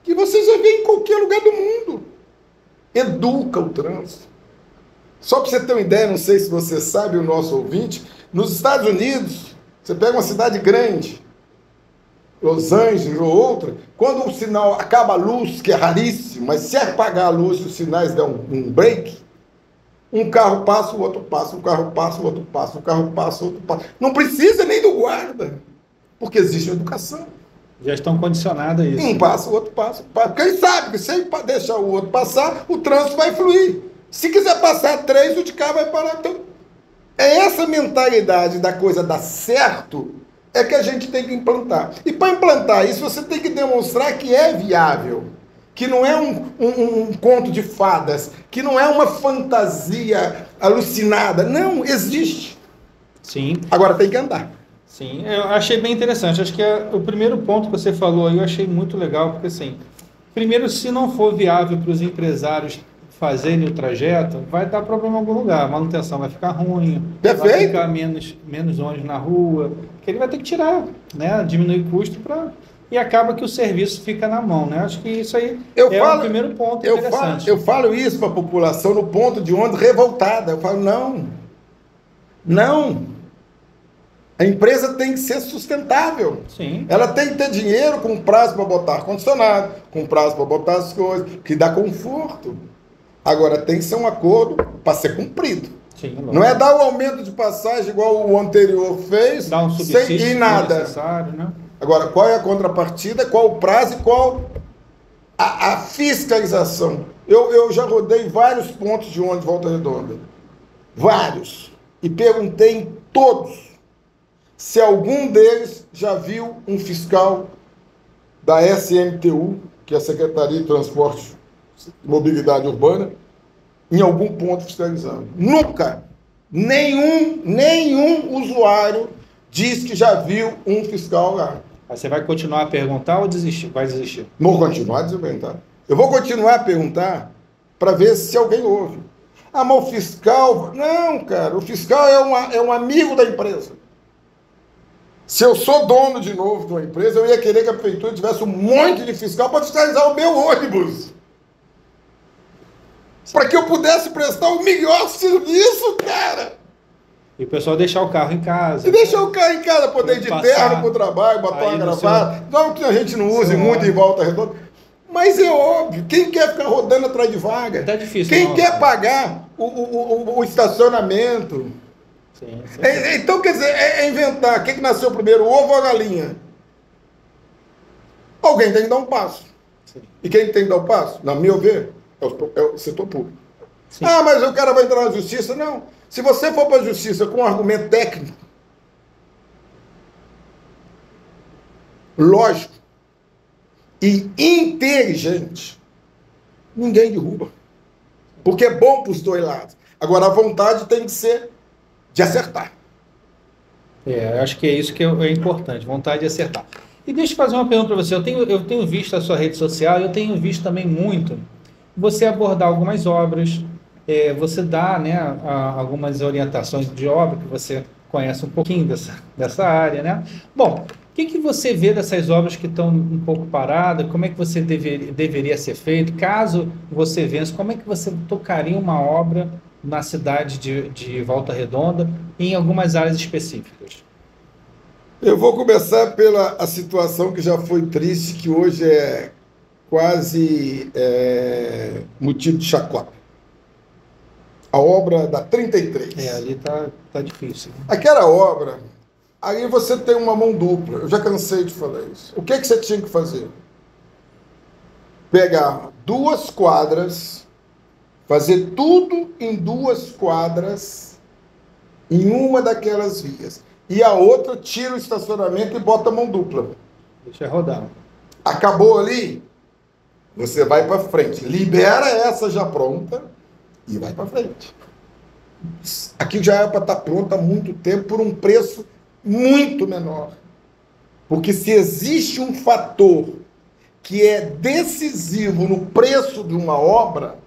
que você já vê em qualquer lugar do mundo. Educa o trânsito. Só para você ter uma ideia, não sei se você sabe, o nosso ouvinte, nos Estados Unidos, você pega uma cidade grande, Los Angeles ou outra, quando o sinal acaba a luz, que é raríssimo, mas se apagar a luz e os sinais dão um break, um carro passa, o outro passa, um carro passa, o outro passa, um carro passa, o outro passa. Não precisa nem do guarda, porque existe educação. Já estão condicionados a isso. Um passa, o outro passa. Porque ele sabe que se ele deixar o outro passar, o trânsito vai fluir. Se quiser passar 3, o de cá vai parar. Então, é essa mentalidade da coisa dar certo é que a gente tem que implantar. E para implantar isso, você tem que demonstrar que é viável. Que não é um conto de fadas. Que não é uma fantasia alucinada. Não, existe. Sim. Agora tem que andar. Sim, eu achei bem interessante. Acho que o primeiro ponto que você falou aí eu achei muito legal, porque assim, primeiro, se não for viável para os empresários fazerem o trajeto, vai dar problema em algum lugar. A manutenção vai ficar ruim, Perfeito. vai ficar menos ônibus na rua, que ele vai ter que tirar, né? Diminuir custo para... E acaba que o serviço fica na mão, né? Acho que isso aí o primeiro ponto interessante. Eu falo isso para a população no ponto de onde revoltada. Eu falo, não. A empresa tem que ser sustentável. Sim. Ela tem que ter dinheiro com prazo para botar ar-condicionado, com prazo para botar as coisas, que dá conforto. Agora, tem que ser um acordo para ser cumprido. Sim, não é dar o aumento de passagem igual o anterior fez, dar um subsídio sem nada. Necessário, né? Agora, qual é a contrapartida, qual o prazo e qual a fiscalização? Eu já rodei vários pontos de ônibus de Volta Redonda. Vários. E perguntei em todos se algum deles já viu um fiscal da SMTU, que é a Secretaria de Transporte e Mobilidade Urbana, em algum ponto fiscalizando. Nunca. Nenhum usuário diz que já viu um fiscal lá. Mas você vai continuar a perguntar ou vai desistir? Vou continuar a perguntar. Eu vou continuar a perguntar para ver se alguém ouve. Ah, mas o fiscal... Não, cara, o fiscal é um amigo da empresa. Se eu sou dono de novo de uma empresa, eu ia querer que a prefeitura tivesse um monte de fiscal para fiscalizar o meu ônibus. Para que eu pudesse prestar o melhor serviço, cara. E o pessoal deixar o carro em casa. E deixar o carro em casa, poder ir de terno para o trabalho, botar uma gravata. Não que a gente não use muito em Volta Redonda. Mas é óbvio, quem quer ficar rodando atrás de vaga? Tá difícil. Quem quer pagar o estacionamento? Sim. Então, quer dizer, é inventar. Quem que nasceu primeiro, o ovo ou a galinha? Alguém tem que dar um passo. Sim. E quem tem que dar o passo? Na meu ver, é o setor público. Sim. Ah, mas o cara vai entrar na justiça? Não. Se você for para a justiça com um argumento técnico, lógico e inteligente, ninguém derruba. Porque é bom para os dois lados. Agora, a vontade tem que ser de acertar. Acho que é isso que é importante, vontade de acertar. E deixa eu fazer uma pergunta para você. Eu tenho visto a sua rede social, eu tenho visto também muito você abordar algumas obras, você dá, né, algumas orientações de obra, que você conhece um pouquinho dessa área, né? Bom, o que você vê dessas obras que estão um pouco paradas? Como é que você deveria ser feito? Caso você vença, como é que você tocaria uma obra na cidade de Volta Redonda em algumas áreas específicas? Eu vou começar pela situação que já foi triste, que hoje é quase motivo de chacota. A obra da 33. Ali tá difícil. Aquela obra, aí você tem uma mão dupla. Eu já cansei de falar isso. O que você tinha que fazer? Pegar 2 quadras, fazer tudo em 2 quadras, em uma daquelas vias. E a outra tira o estacionamento e bota a mão dupla. Deixa rodar. Acabou ali? Você vai para frente. Libera essa já pronta e vai para frente. Aqui já é para estar pronta há muito tempo por um preço muito menor. Porque se existe um fator que é decisivo no preço de uma obra,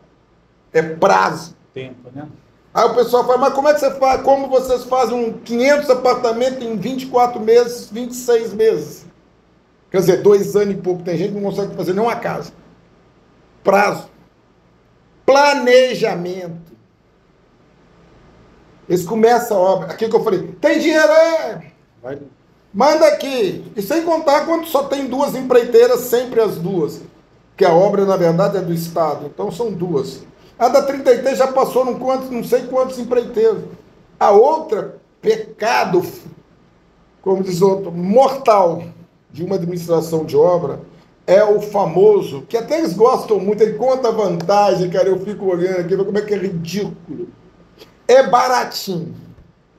é prazo. Tempo, né? Aí o pessoal fala, mas como é que você faz? Como vocês fazem 500 apartamentos em 24 meses, 26 meses? Quer dizer, 2 anos e pouco. Tem gente que não consegue fazer nenhuma casa. Prazo. Planejamento. Eles começam a obra. Aquilo que eu falei, tem dinheiro Vai. Manda aqui. E sem contar quando só tem 2 empreiteiras, sempre as 2. Porque a obra, na verdade, é do Estado. Então são 2. A da 33 já passou não sei quantos empreiteiros. A outra, pecado, como diz outro, mortal. de uma administração de obra é o famoso, que até eles gostam muito, ele conta a vantagem, cara, eu fico olhando aqui, como é que é ridículo. É baratinho.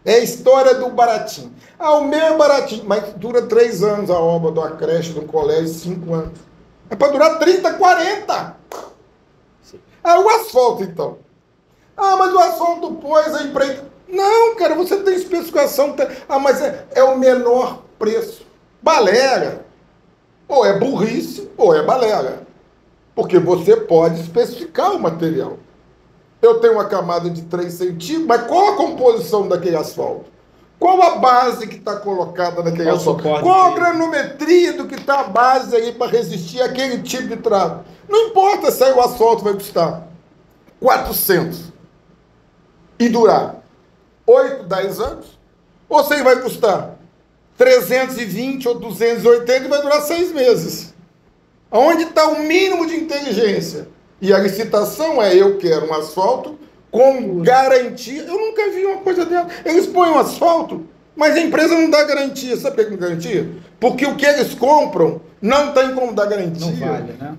É a história do baratinho. Ah, o meu é baratinho, mas dura 3 anos a obra de uma creche, de um colégio, 5 anos. É para durar 30, 40. Ah, o asfalto, então. Ah, mas o asfalto pôs a empreita. Não, cara, você tem especificação. Ah, mas é o menor preço. Balela. Ou é burrice, ou é balela. Porque você pode especificar o material. Eu tenho uma camada de 3 centímetros, mas qual a composição daquele asfalto? Qual a base que está colocada naquele asfalto? Qual a granometria do que está a base aí para resistir àquele tipo de trato? Não importa se aí o asfalto vai custar 400 e durar 8, 10 anos, ou se ele vai custar 320 ou 280 e vai durar 6 meses. Onde está o mínimo de inteligência? E a licitação é: eu quero um asfalto com garantia. Eu nunca vi uma coisa dela. Eles põem um asfalto, mas a empresa não dá garantia. Sabe por que não dá garantia? Porque o que eles compram não tem como dar garantia. Não vale, né?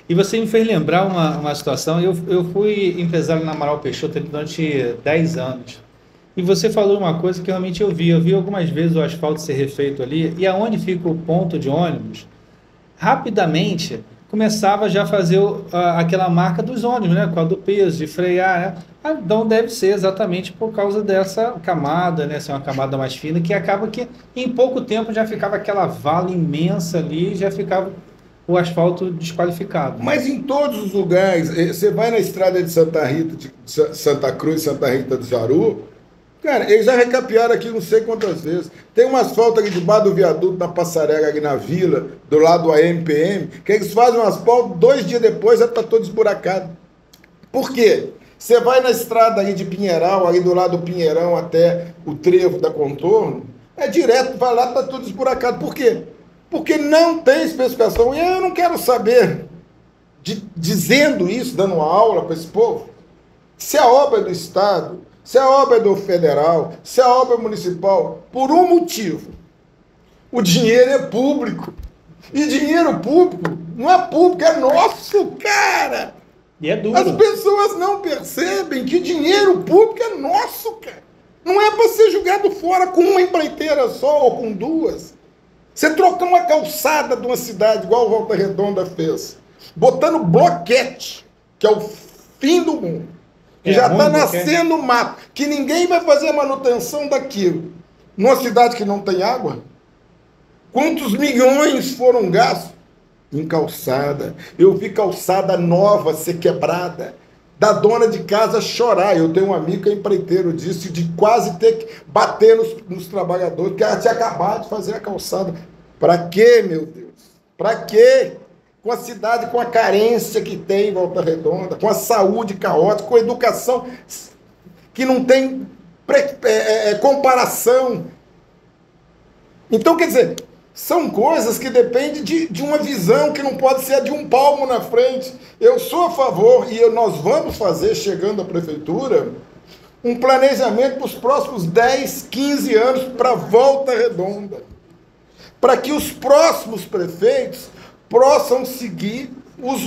E você me fez lembrar uma situação. Eu fui empresário na Amaral Peixoto durante 10 anos. E você falou uma coisa que realmente eu vi. Eu vi algumas vezes o asfalto ser refeito ali. E aonde fica o ponto de ônibus, rapidamente começava já a fazer aquela marca dos ônibus, né? Com a do peso, de frear, né? Então deve ser exatamente por causa dessa camada, né? Ser uma camada mais fina, que acaba que em pouco tempo já ficava aquela vala imensa ali, já ficava o asfalto desqualificado. Mas em todos os lugares, você vai na estrada de Santa Rita, de Santa Cruz, Santa Rita do Jaru, cara, eles já recapearam aqui não sei quantas vezes. Tem um asfalto ali debaixo do viaduto, na passarela, ali na vila, do lado do AMPM, que eles fazem um asfalto, 2 dias depois já está todo esburacado. Por quê? Você vai na estrada ali de Pinheiral, ali do lado do Pinheirão até o trevo da Contorno, é direto, vai lá, está tudo esburacado. Por quê? Porque não tem especificação. E eu não quero saber, dizendo isso, dando uma aula para esse povo, se a obra é do Estado, se a obra é do federal, se a obra é municipal, por um motivo: o dinheiro é público. E dinheiro público não é público, é nosso, cara. E é duro. As pessoas não percebem que dinheiro público é nosso, cara. Não é para ser jogado fora com uma empreiteira só ou com 2. Você trocar uma calçada de uma cidade, igual Volta Redonda fez, botando bloquete, que é o fim do mundo, que já está nascendo mato, que ninguém vai fazer a manutenção daquilo. Numa cidade que não tem água, quantos milhões foram gastos em calçada? Eu vi calçada nova ser quebrada, da dona de casa chorar. Eu tenho um amigo que é empreiteiro disso, de quase ter que bater nos trabalhadores, porque ela tinha acabado de fazer a calçada. Para quê, meu Deus? Para quê? Com a cidade, com a carência que tem em Volta Redonda, com a saúde caótica, com a educação que não tem comparação. Então, quer dizer, são coisas que dependem de uma visão que não pode ser a de um palmo na frente. Eu sou a favor, e nós vamos fazer, chegando à prefeitura, um planejamento para os próximos 10, 15 anos para Volta Redonda, para que os próximos prefeitos possam seguir os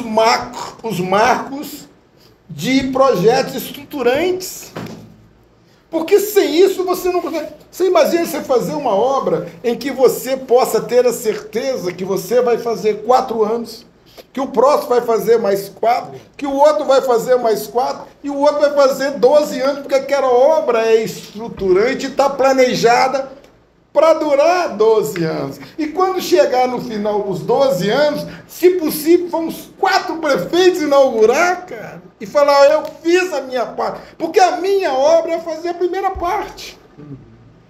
marcos de projetos estruturantes. Porque sem isso você não consegue. Você imagina você fazer uma obra em que você possa ter a certeza que você vai fazer 4 anos, que o próximo vai fazer mais 4, que o outro vai fazer mais 4, e o outro vai fazer 12 anos, porque aquela obra é estruturante e está planejada para durar 12 anos. E quando chegar no final dos 12 anos, se possível, vamos 4 prefeitos inaugurar, cara, e falar: eu fiz a minha parte. Porque a minha obra é fazer a primeira parte.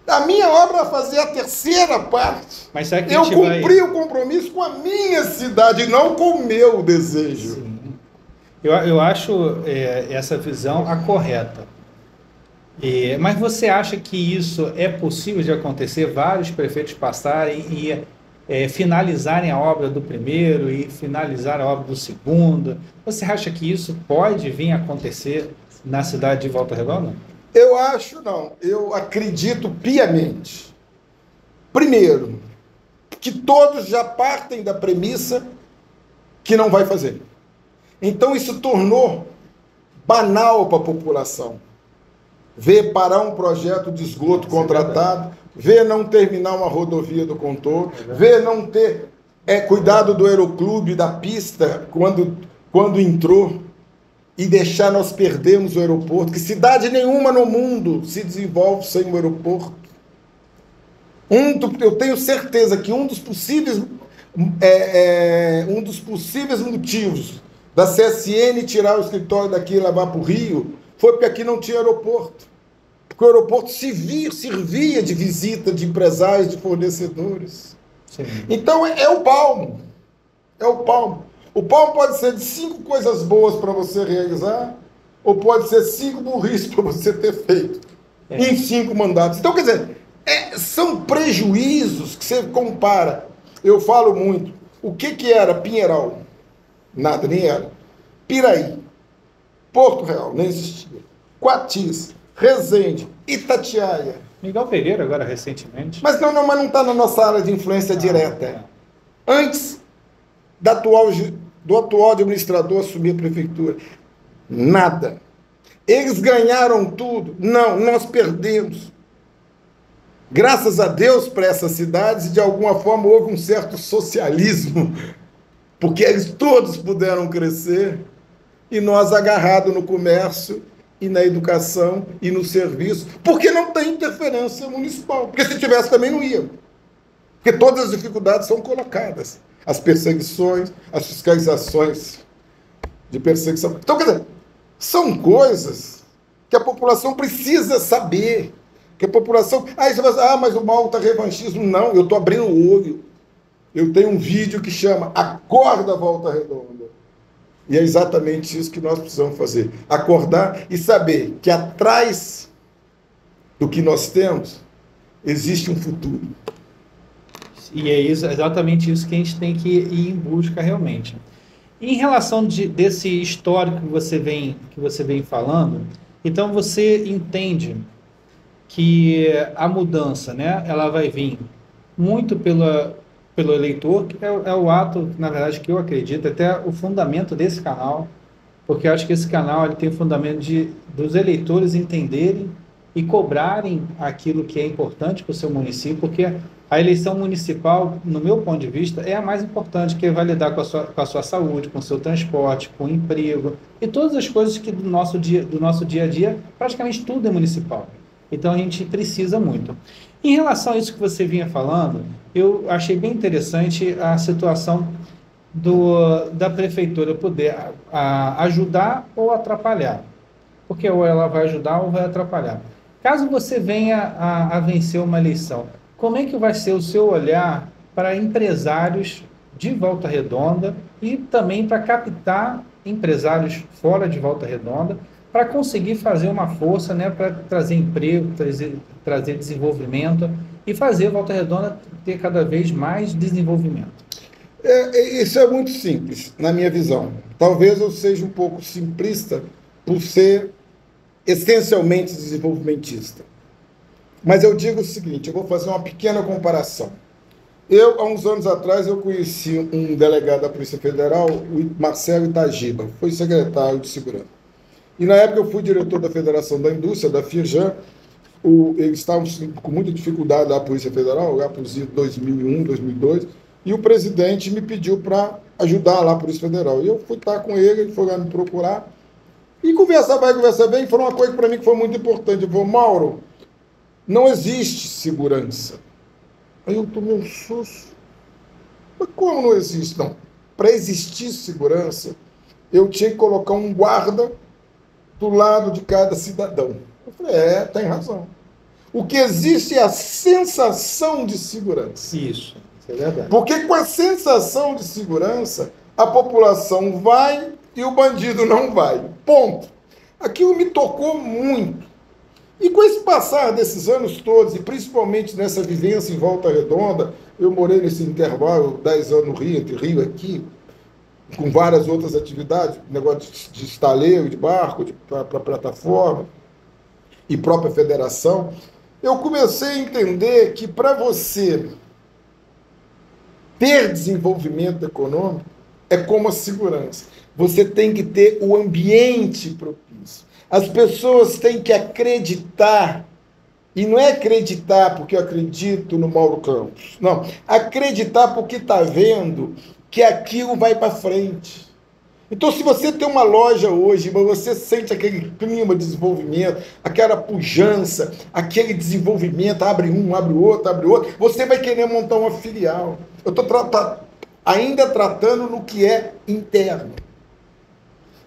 A minha obra é fazer a terceira parte. Mas será que eu cumpri o compromisso com a minha cidade, não com o meu desejo. Sim. Eu acho essa visão a correta. Mas você acha que isso é possível de acontecer? Vários prefeitos passarem e finalizarem a obra do primeiro e finalizar a obra do segundo? Você acha que isso pode vir a acontecer na cidade de Volta Redonda? Eu acho não. Eu acredito piamente. Primeiro, que todos já partem da premissa que não vai fazer. Então isso tornou banal para a população. Ver parar um projeto de esgoto contratado, ver não terminar uma rodovia do contorno, ver não ter cuidado do aeroclube, da pista, quando entrou, e deixar nós perdermos o aeroporto, que cidade nenhuma no mundo se desenvolve sem o aeroporto. Eu tenho certeza que um dos possíveis motivos da CSN tirar o escritório daqui e levar para o Rio foi porque aqui não tinha aeroporto. Porque o aeroporto servia de visita de empresários, de fornecedores. Sim. Então é o palmo. É o palmo. O palmo pode ser de 5 coisas boas para você realizar, ou pode ser 5 burrices para você ter feito em 5 mandatos. Então, quer dizer, são prejuízos que você compara. Eu falo muito. O que era Pinheiral? Nada, nem era. Piraí, Porto Real, nem existia. Coatis, Resende, Itatiaia. Miguel Pereira agora recentemente. Mas não está na nossa área de influência direta. Antes do atual administrador assumir a prefeitura. Nada. Eles ganharam tudo? Não, nós perdemos. Graças a Deus para essas cidades, de alguma forma houve um certo socialismo, porque eles todos puderam crescer, e nós agarrados no comércio, e na educação, e no serviço, porque não tem interferência municipal. Porque se tivesse também não ia. Porque todas as dificuldades são colocadas. As perseguições, as fiscalizações de perseguição. Então, quer dizer, são coisas que a população precisa saber. Que a população... Aí você vai dizer, mas o mal está revanchismo. Não, eu estou abrindo o olho. Eu tenho um vídeo que chama Acorda Volta Redonda. E é exatamente isso que nós precisamos fazer. Acordar e saber que atrás do que nós temos existe um futuro. E é exatamente isso que a gente tem que ir em busca realmente. Em relação desse histórico que você vem falando, então você entende que a mudança, né, ela vai vir muito pelo eleitor, que é o ato, na verdade, que eu acredito, até o fundamento desse canal, porque eu acho que esse canal ele tem o fundamento dos eleitores entenderem e cobrarem aquilo que é importante para o seu município, porque a eleição municipal, no meu ponto de vista, é a mais importante, que vai lidar com a sua saúde, com o seu transporte, com o emprego, e todas as coisas que do nosso dia a dia, praticamente tudo é municipal. Então, a gente precisa muito. Em relação a isso que você vinha falando, eu achei bem interessante a situação da prefeitura poder ajudar ou atrapalhar. Porque ou ela vai ajudar ou vai atrapalhar. Caso você venha a vencer uma eleição, como é que vai ser o seu olhar para empresários de Volta Redonda e também para captar empresários fora de Volta Redonda, para conseguir fazer uma força, né, para trazer emprego, trazer desenvolvimento e fazer Volta Redonda ter cada vez mais desenvolvimento? Isso é muito simples, na minha visão. Talvez eu seja um pouco simplista por ser essencialmente desenvolvimentista. Mas eu digo o seguinte, eu vou fazer uma pequena comparação. Há uns anos atrás, eu conheci um delegado da Polícia Federal, o Marcelo Itagiba, foi secretário de Segurança. E na época eu fui diretor da Federação da Indústria, da Firjan. Eles estavam com muita dificuldade da Polícia Federal, lá por 2001, 2002, e o presidente me pediu para ajudar lá a Polícia Federal. E eu fui estar com ele foi lá me procurar, e conversar vai, conversar bem, falou uma coisa para mim que foi muito importante. Ele falou, Mauro, não existe segurança. Aí eu tomei um susto. Mas como não existe? Não. Para existir segurança, eu tinha que colocar um guarda do lado de cada cidadão. Eu falei, tem razão. O que existe é a sensação de segurança. Isso é verdade. Porque com a sensação de segurança, a população vai e o bandido não vai. Ponto. Aquilo me tocou muito. E com esse passar desses anos todos, e principalmente nessa vivência em Volta Redonda, eu morei nesse intervalo, 10 anos no Rio, entre Rio e aqui, com várias outras atividades, negócio de estaleiro, de barco, para plataforma, e própria federação, eu comecei a entender que para você ter desenvolvimento econômico é como a segurança. Você tem que ter o ambiente propício. As pessoas têm que acreditar, e não é acreditar porque eu acredito no Mauro Campos, não. Acreditar porque está vendo que aquilo vai para frente. Então, se você tem uma loja hoje, mas você sente aquele clima de desenvolvimento, aquela pujança, aquele desenvolvimento, abre um, abre outro, você vai querer montar uma filial. Eu estou ainda tratando no que é interno.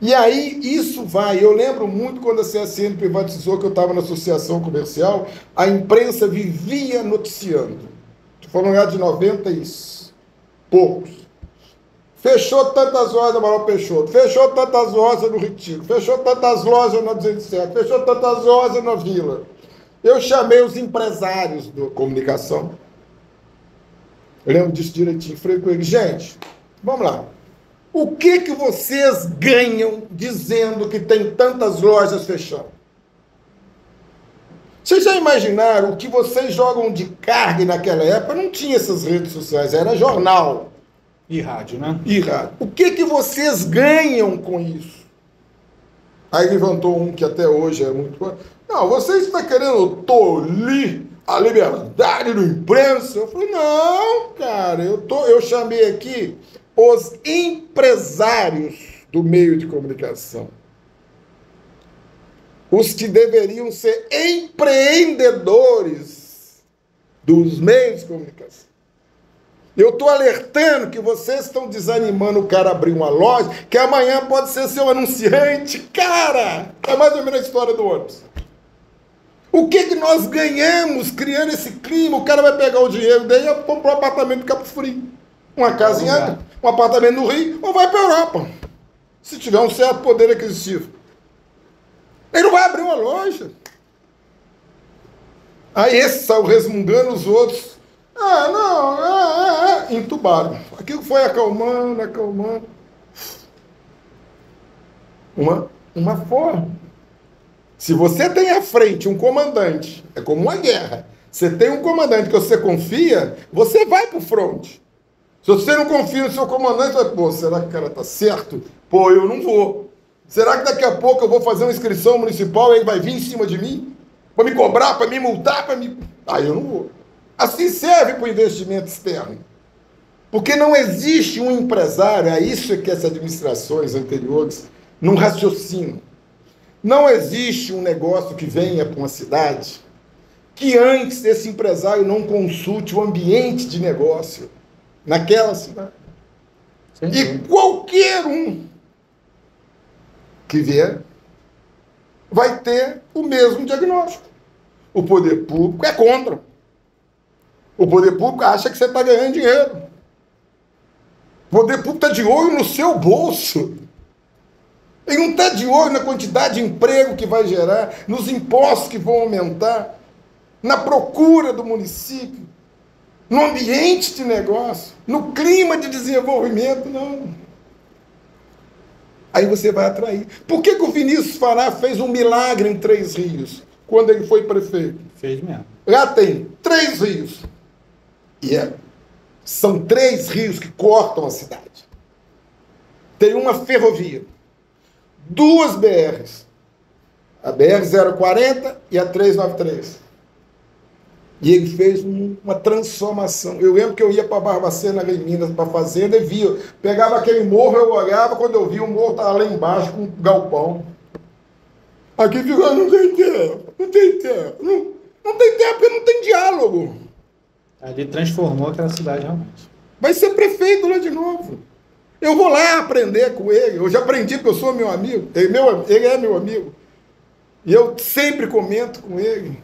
E aí, isso vai. Eu lembro muito quando a CSN privatizou, que eu estava na associação comercial, a imprensa vivia noticiando. Estou falando já de 90 e poucos. Fechou tantas lojas na Amaral Peixoto, fechou tantas lojas no Retiro, fechou tantas lojas na 207, fechou tantas lojas na Vila. Eu chamei os empresários da comunicação. Eu lembro disso direitinho. Falei com eles, gente, vamos lá. O que vocês ganham dizendo que tem tantas lojas fechando? Vocês já imaginaram o que vocês jogam de carga naquela época? Não tinha essas redes sociais, era jornal. E rádio, né? E rádio. O que vocês ganham com isso? Aí levantou um que até hoje é muito... Não, vocês estão querendo tolir a liberdade do imprensa? Eu falei, não, cara, eu chamei aqui os empresários do meio de comunicação. Os que deveriam ser empreendedores dos meios de comunicação. Eu estou alertando que vocês estão desanimando o cara a abrir uma loja, que amanhã pode ser seu anunciante. Cara, é mais ou menos a história do ônibus. O que nós ganhamos criando esse clima? O cara vai pegar o dinheiro daí e comprar um apartamento em Cabo Frio. Uma casa em Angra, um apartamento no Rio, ou vai para a Europa. Se tiver um certo poder aquisitivo. Ele não vai abrir uma loja. Aí esse saiu resmungando, os outros... entubaram. Aquilo foi acalmando. Uma forma. Se você tem à frente um comandante, é como uma guerra. Você tem um comandante que você confia, você vai pro fronte. Se você não confia no seu comandante, você vai, pô, será que o cara tá certo? Pô, eu não vou. Será que daqui a pouco eu vou fazer uma inscrição municipal e ele vai vir em cima de mim? Para me cobrar, para me multar, para me... Aí eu não vou. Assim serve para o investimento externo. Porque não existe um empresário, é isso que essas administrações anteriores não raciocinam. Não existe um negócio que venha para uma cidade que antes esse empresário não consulte o ambiente de negócio naquela cidade. E qualquer um que vier vai ter o mesmo diagnóstico. O poder público é contra. O poder público acha que você está ganhando dinheiro. O poder público está de olho no seu bolso. Ele não está de olho na quantidade de emprego que vai gerar, nos impostos que vão aumentar, na procura do município, no ambiente de negócio, no clima de desenvolvimento, não. Aí você vai atrair. Por que o Vinícius Fará fez um milagre em Três Rios, quando ele foi prefeito? Fez mesmo. Lá tem 3 rios. E são 3 rios que cortam a cidade. Tem uma ferrovia. 2 BRs. A BR-040 e a 393. E ele fez uma transformação. Eu lembro que eu ia para Barbacena, lá em Minas, para a fazenda, e via. Pegava aquele morro, eu olhava, quando eu via o morro estava lá embaixo com um galpão. Aqui ficou, não tem tempo. Não tem tempo porque não tem diálogo. Ali transformou aquela cidade realmente. Vai ser prefeito lá de novo. Eu vou lá aprender com ele. Eu já aprendi porque eu sou meu amigo. Ele é meu amigo. E eu sempre comento com ele.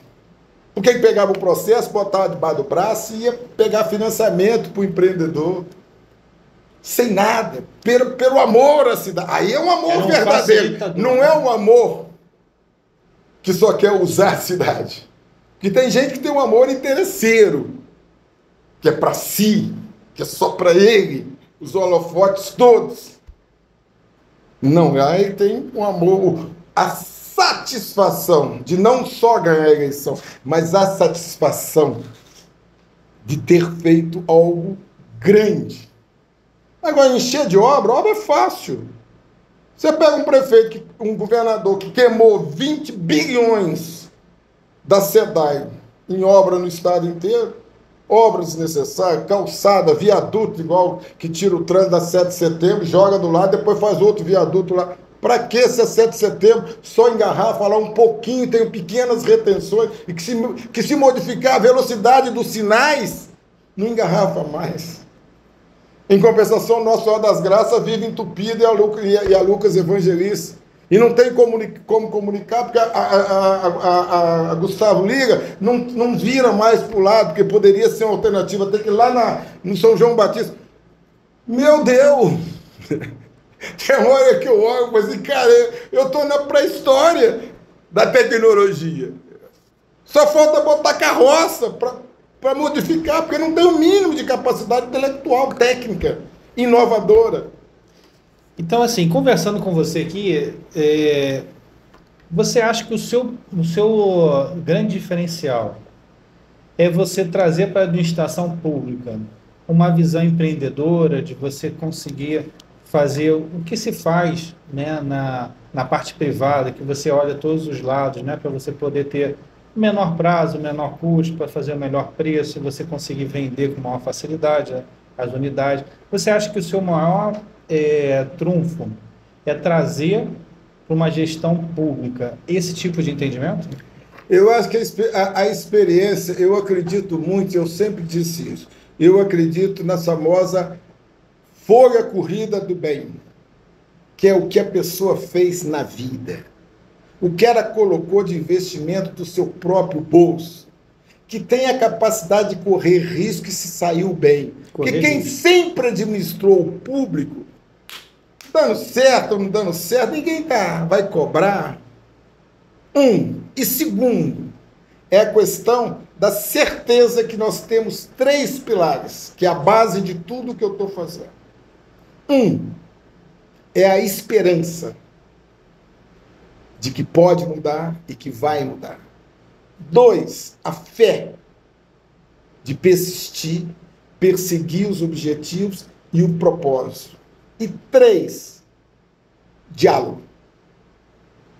Porque ele pegava o processo, botava debaixo do braço e ia pegar financiamento para o empreendedor. Sem nada. Pelo amor à cidade. Aí é um amor verdadeiro. Não é um amor que só quer usar a cidade. Porque tem gente que tem um amor interesseiro. Que é para si. Que é só para ele. Os holofotes todos. Não, aí tem um amor, a satisfação de não só ganhar a eleição, mas a satisfação de ter feito algo grande. Agora, encher de obra é fácil. Você pega um prefeito, um governador que queimou 20 bilhões da SEDAI em obra no estado inteiro, obras desnecessárias, calçada, viaduto, igual que tira o trânsito da 7 de setembro, joga do lado, depois faz outro viaduto lá. Para que esse 7 de setembro só engarrafa lá um pouquinho, tem pequenas retenções, e que se modificar a velocidade dos sinais, não engarrafa mais. Em compensação, Nossa Senhora das Graças vive entupida e a Lucas Evangelista. E não tem como comunicar, porque a Gustavo Liga não vira mais para o lado, porque poderia ser uma alternativa, até que lá no São João Batista. Meu Deus! Tem hora que eu olho e assim, cara, eu estou na pré-história da tecnologia. Só falta botar carroça para modificar, porque não tem o mínimo de capacidade intelectual, técnica, inovadora. Então, assim, conversando com você aqui, você acha que o seu grande diferencial é você trazer para a administração pública uma visão empreendedora, de você conseguir fazer o que se faz, né, na parte privada, que você olha todos os lados, né, para você poder ter menor prazo, menor custo, para fazer o melhor preço, e você conseguir vender com maior facilidade as unidades. Você acha que o seu maior trunfo é trazer para uma gestão pública esse tipo de entendimento? Eu acho que a experiência, eu acredito muito, eu sempre disse isso, eu acredito na famosa folha corrida do bem, que é o que a pessoa fez na vida, o que ela colocou de investimento do seu próprio bolso, que tem a capacidade de correr risco e se saiu bem. Porque quem sempre administrou o público, dando certo ou não dando certo, ninguém vai cobrar. E segundo, é a questão da certeza que nós temos 3 pilares, que é a base de tudo que eu estou fazendo. É a esperança de que pode mudar e que vai mudar. 2, a fé de persistir, perseguir os objetivos e o propósito. E 3, diálogo.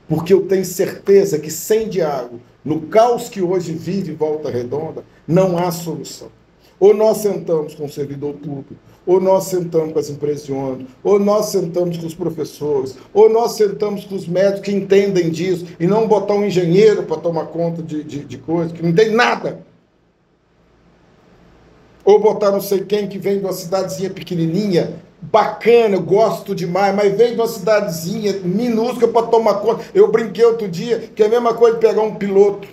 Porque eu tenho certeza que sem diálogo, no caos que hoje vive Volta Redonda, não há solução. Ou nós sentamos com o servidor público, ou nós sentamos com as empresas de ônibus, ou nós sentamos com os professores, ou nós sentamos com os médicos que entendem disso, e não botar um engenheiro para tomar conta de coisas, que não tem nada. Ou botar não sei quem que vem de uma cidadezinha pequenininha, bacana, eu gosto demais, mas vem de uma cidadezinha minúscula para tomar conta. Eu brinquei outro dia que é a mesma coisa de pegar um piloto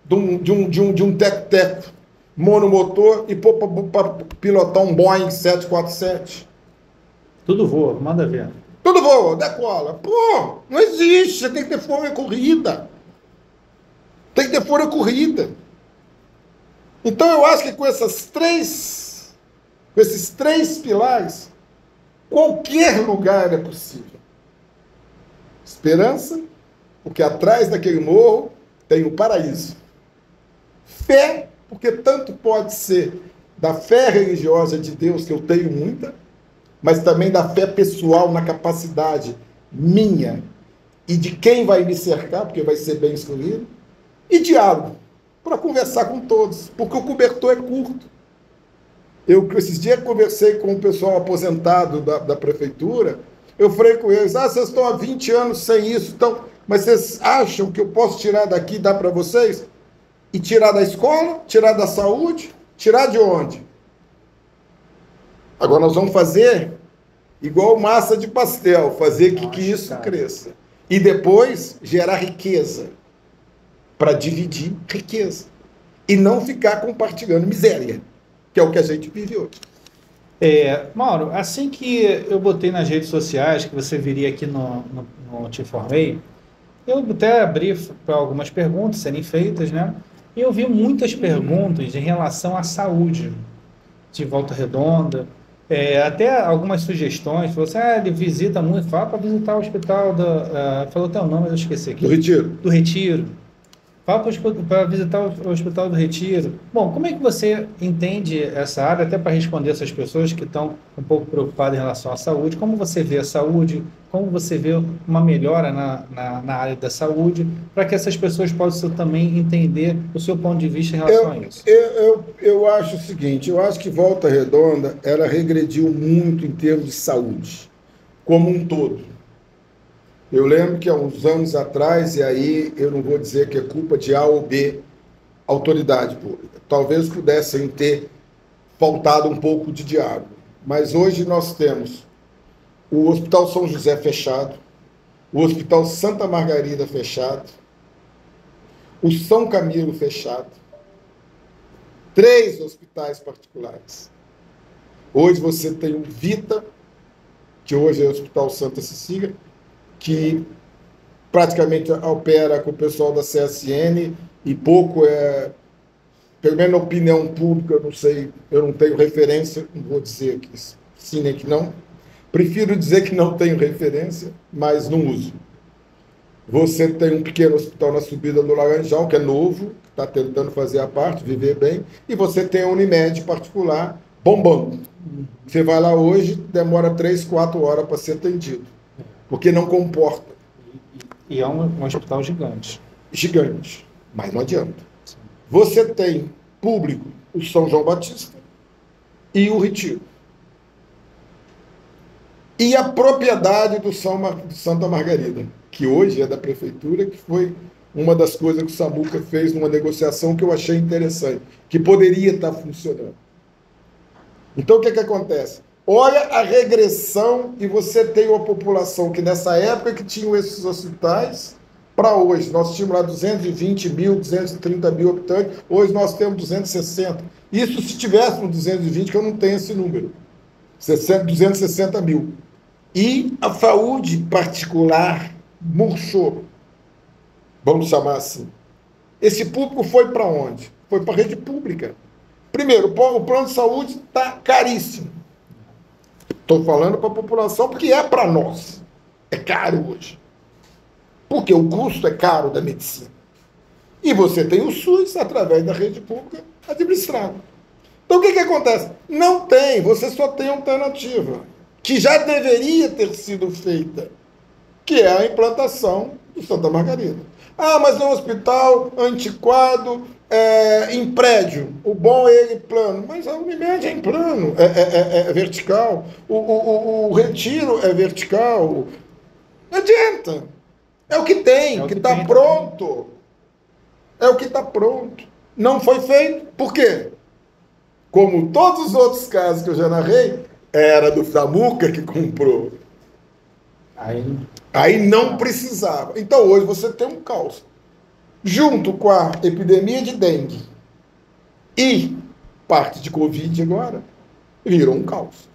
de um teco-teco, monomotor, e pôr para pilotar um Boeing 747. Tudo voa, manda ver. Tudo voa, decola. Pô, não existe, você tem que ter folha corrida. Tem que ter folha corrida. Então eu acho que com esses três pilares, qualquer lugar é possível. Esperança, porque atrás daquele morro tem o paraíso. Fé, porque tanto pode ser da fé religiosa de Deus, que eu tenho muita, mas também da fé pessoal na capacidade minha e de quem vai me cercar, porque vai ser bem escolhido, e diálogo, para conversar com todos, porque o cobertor é curto. Eu, esses dias, conversei com o pessoal aposentado da prefeitura, eu falei com eles, vocês estão há 20 anos sem isso, então, mas vocês acham que eu posso tirar daqui e dar para vocês? E tirar da escola, tirar da saúde, tirar de onde? Agora nós vamos fazer igual massa de pastel, fazer que isso cresça. E depois gerar riqueza, para dividir riqueza. E não ficar compartilhando miséria, que é o que a gente vive hoje. Mauro, assim que eu botei nas redes sociais, que você viria aqui no Te Informei, eu até abri para algumas perguntas serem feitas, né? E eu vi muitas perguntas em relação à saúde de Volta Redonda, até algumas sugestões. Falou assim, ele visita muito, fala para visitar o hospital falou até o nome, mas eu esqueci aqui. Do Retiro. Do Retiro. Fala para visitar o Hospital do Retiro. Bom, como é que você entende essa área, até para responder essas pessoas que estão um pouco preocupadas em relação à saúde? Como você vê a saúde? Como você vê uma melhora na área da saúde, para que essas pessoas possam também entender o seu ponto de vista em relação a isso? Eu acho o seguinte, eu acho que Volta Redonda, ela regrediu muito em termos de saúde, como um todo. Eu lembro que há uns anos atrás, e aí eu não vou dizer que é culpa de A ou B autoridade pública, talvez pudessem ter faltado um pouco de diálogo, mas hoje nós temos o Hospital São José fechado, o Hospital Santa Margarida fechado, o São Camilo fechado, 3 hospitais particulares. Hoje você tem o Vita, que hoje é o Hospital Santa Cecília, que praticamente opera com o pessoal da CSN e pouco pelo menos na opinião pública, eu não sei, eu não tenho referência, não vou dizer que sim nem que não. Prefiro dizer que não tenho referência, mas não uso. Você tem um pequeno hospital na subida do Laranjal, que é novo, que está tentando fazer a parte, viver bem, e você tem a Unimed particular bombando. Você vai lá hoje, demora 3, 4 horas para ser atendido, porque não comporta. E é um hospital gigante. Gigante, mas não adianta. Sim. Você tem público o São João Batista e o Retiro. E a propriedade do Santa Margarida, que hoje é da prefeitura, que foi uma das coisas que o Samuca fez numa negociação que eu achei interessante, que poderia estar funcionando. Então, o que acontece? Olha a regressão, e você tem uma população que nessa época que tinham esses hospitais, para hoje, nós tínhamos lá 220 mil, 230 mil habitantes, hoje nós temos 260. Isso se tivéssemos 220, que eu não tenho esse número. 260 mil. E a saúde particular murchou, vamos chamar assim. Esse público foi para onde? Foi para a rede pública. Primeiro, o plano de saúde está caríssimo. Estou falando para a população porque é para nós. É caro hoje. Porque o custo é caro da medicina. E você tem o SUS através da rede pública administrada. Então, o que acontece? Não tem, você só tem alternativa, que já deveria ter sido feita, que é a implantação do Santa Margarida. Ah, mas é um hospital antiquado, em prédio. O bom é ele plano. Mas a Unimed é em plano, é vertical. O Retiro é vertical. Não adianta. É o que tem, que está pronto. É o que está pronto. Não foi feito. Por quê? Como todos os outros casos que eu já narrei, era do Samuca que comprou. Aí não precisava. Então hoje você tem um caos. Junto com a epidemia de dengue e parte de Covid agora, virou um caos.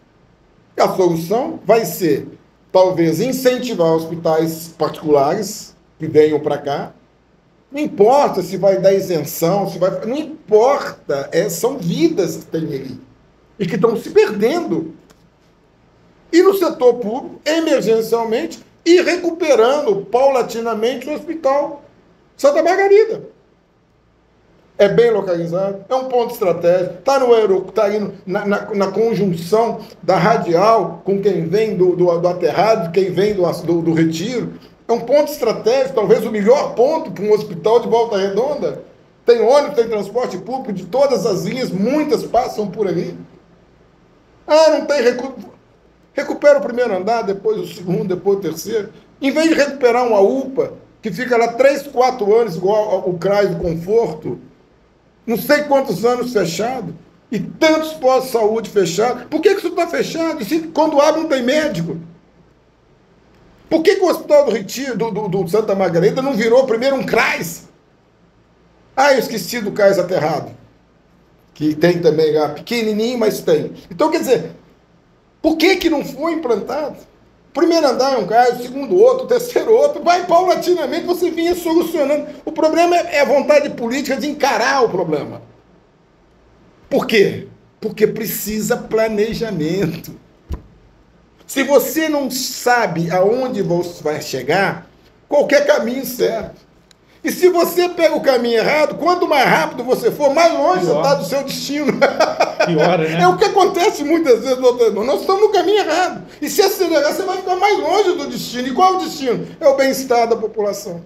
A solução vai ser, talvez, incentivar hospitais particulares que venham para cá. Não importa se vai dar isenção, se vai... Não importa, são vidas que tem ali e que estão se perdendo. E no setor público, emergencialmente, e recuperando paulatinamente o hospital Santa Margarida. É bem localizado, é um ponto estratégico, está no aeroporto, está aí na conjunção da radial com quem vem do aterrado, quem vem do Retiro. É um ponto estratégico, talvez o melhor ponto para um hospital de Volta Redonda. Tem ônibus, tem transporte público de todas as linhas, muitas passam por ali. Ah, não tem recurso. Recupera o primeiro andar, depois o segundo, depois o terceiro. Em vez de recuperar uma UPA, que fica lá 3, 4 anos, igual o CRAS do Conforto, não sei quantos anos fechado, e tantos postos de saúde fechados. Por que isso está fechado? E quando abre não tem médico? Por que o Hospital do Retiro, do Santa Margarida, não virou primeiro um CRAS? Ah, eu esqueci do CRAS aterrado, que tem também lá, pequenininho, mas tem. Então, quer dizer, por que não foi implantado? O primeiro andar é um CRAS, o segundo outro, o terceiro outro, vai paulatinamente, você vinha solucionando. O problema é a vontade política de encarar o problema. Por quê? Porque precisa planejamento. Se você não sabe aonde você vai chegar, qualquer caminho serve. E se você pega o caminho errado, quanto mais rápido você for, mais longe você está do seu destino. Piora, né? É o que acontece muitas vezes, doutor. Nós estamos no caminho errado. E se acelerar, você vai ficar mais longe do destino. E qual é o destino? É o bem-estar da população.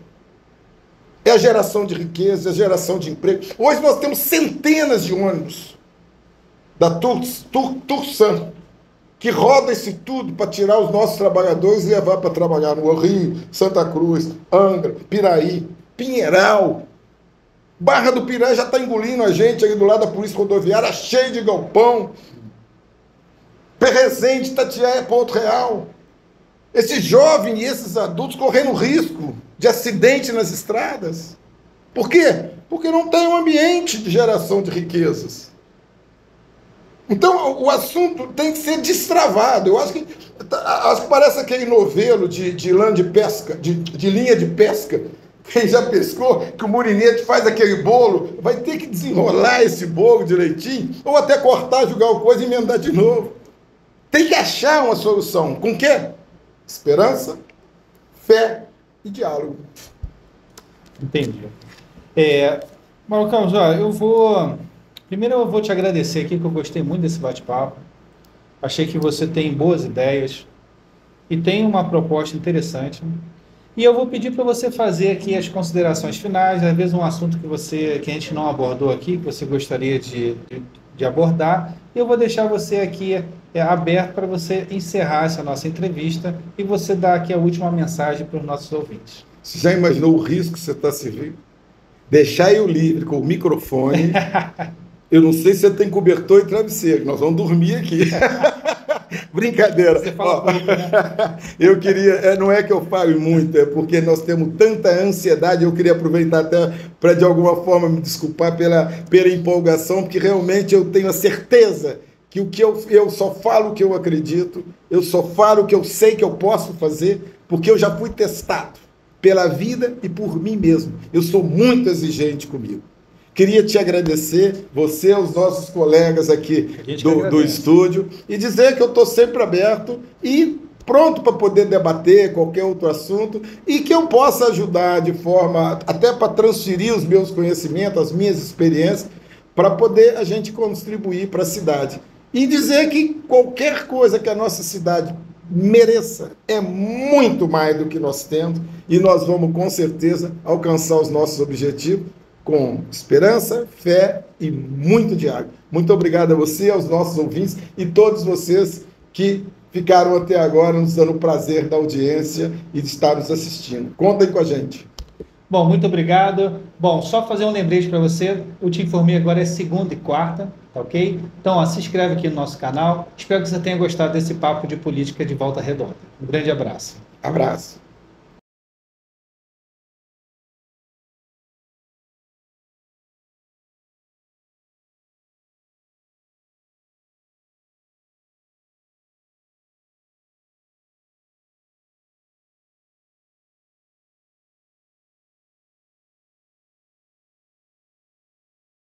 É a geração de riqueza, é a geração de emprego. Hoje nós temos centenas de ônibus da Tursan, que roda esse tudo para tirar os nossos trabalhadores e levar para trabalhar no Rio, Santa Cruz, Angra, Piraí, Pinheiral. Barra do Piraí já está engolindo a gente ali do lado da Polícia Rodoviária, cheio de galpão. Resende, Itatiaia, Ponto Real. Esses jovens e esses adultos correndo risco de acidente nas estradas. Por quê? Porque não tem um ambiente de geração de riquezas. Então, o assunto tem que ser destravado. Eu acho que parece aquele novelo de lã de pesca, de linha de pesca. Quem já pescou, que o murinete faz aquele bolo, vai ter que desenrolar esse bolo direitinho, ou até cortar, jogar o coisa e emendar de novo. Tem que achar uma solução. Com o quê? Esperança, fé e diálogo. Entendi. Mauro Campos, primeiro eu vou te agradecer aqui, que eu gostei muito desse bate-papo. Achei que você tem boas ideias e tem uma proposta interessante. E eu vou pedir para você fazer aqui as considerações finais, às vezes um assunto que a gente não abordou aqui, que você gostaria de abordar. Eu vou deixar você aqui aberto para você encerrar essa nossa entrevista e você dar aqui a última mensagem para os nossos ouvintes. Você já imaginou o risco que você está se vendo? Deixar eu livre com o microfone. Eu não sei se você tem cobertor e travesseiro, nós vamos dormir aqui. Brincadeira. Você fala pouco, né? Eu queria, não é que eu fale muito, é porque nós temos tanta ansiedade, eu queria aproveitar até para, de alguma forma, me desculpar pela empolgação, porque realmente eu tenho a certeza que eu só falo o que eu acredito, eu só falo o que eu sei que eu posso fazer, porque eu já fui testado pela vida e por mim mesmo. Eu sou muito exigente comigo. Queria te agradecer, você, os nossos colegas aqui do estúdio, e dizer que eu estou sempre aberto e pronto para poder debater qualquer outro assunto e que eu possa ajudar de forma, até para transferir os meus conhecimentos, as minhas experiências, para poder a gente contribuir para a cidade. E dizer que qualquer coisa que a nossa cidade mereça é muito mais do que nós temos e nós vamos, com certeza, alcançar os nossos objetivos com esperança, fé e muito diálogo. Muito obrigado a você, aos nossos ouvintes e todos vocês que ficaram até agora nos dando o prazer da audiência e de estar nos assistindo. Contem com a gente. Bom, muito obrigado. Bom, só fazer um lembrete para você, o Te Informei agora é segunda e quarta, tá ok? Então, se inscreve aqui no nosso canal. Espero que você tenha gostado desse papo de política de Volta Redonda. Um grande abraço. Abraço.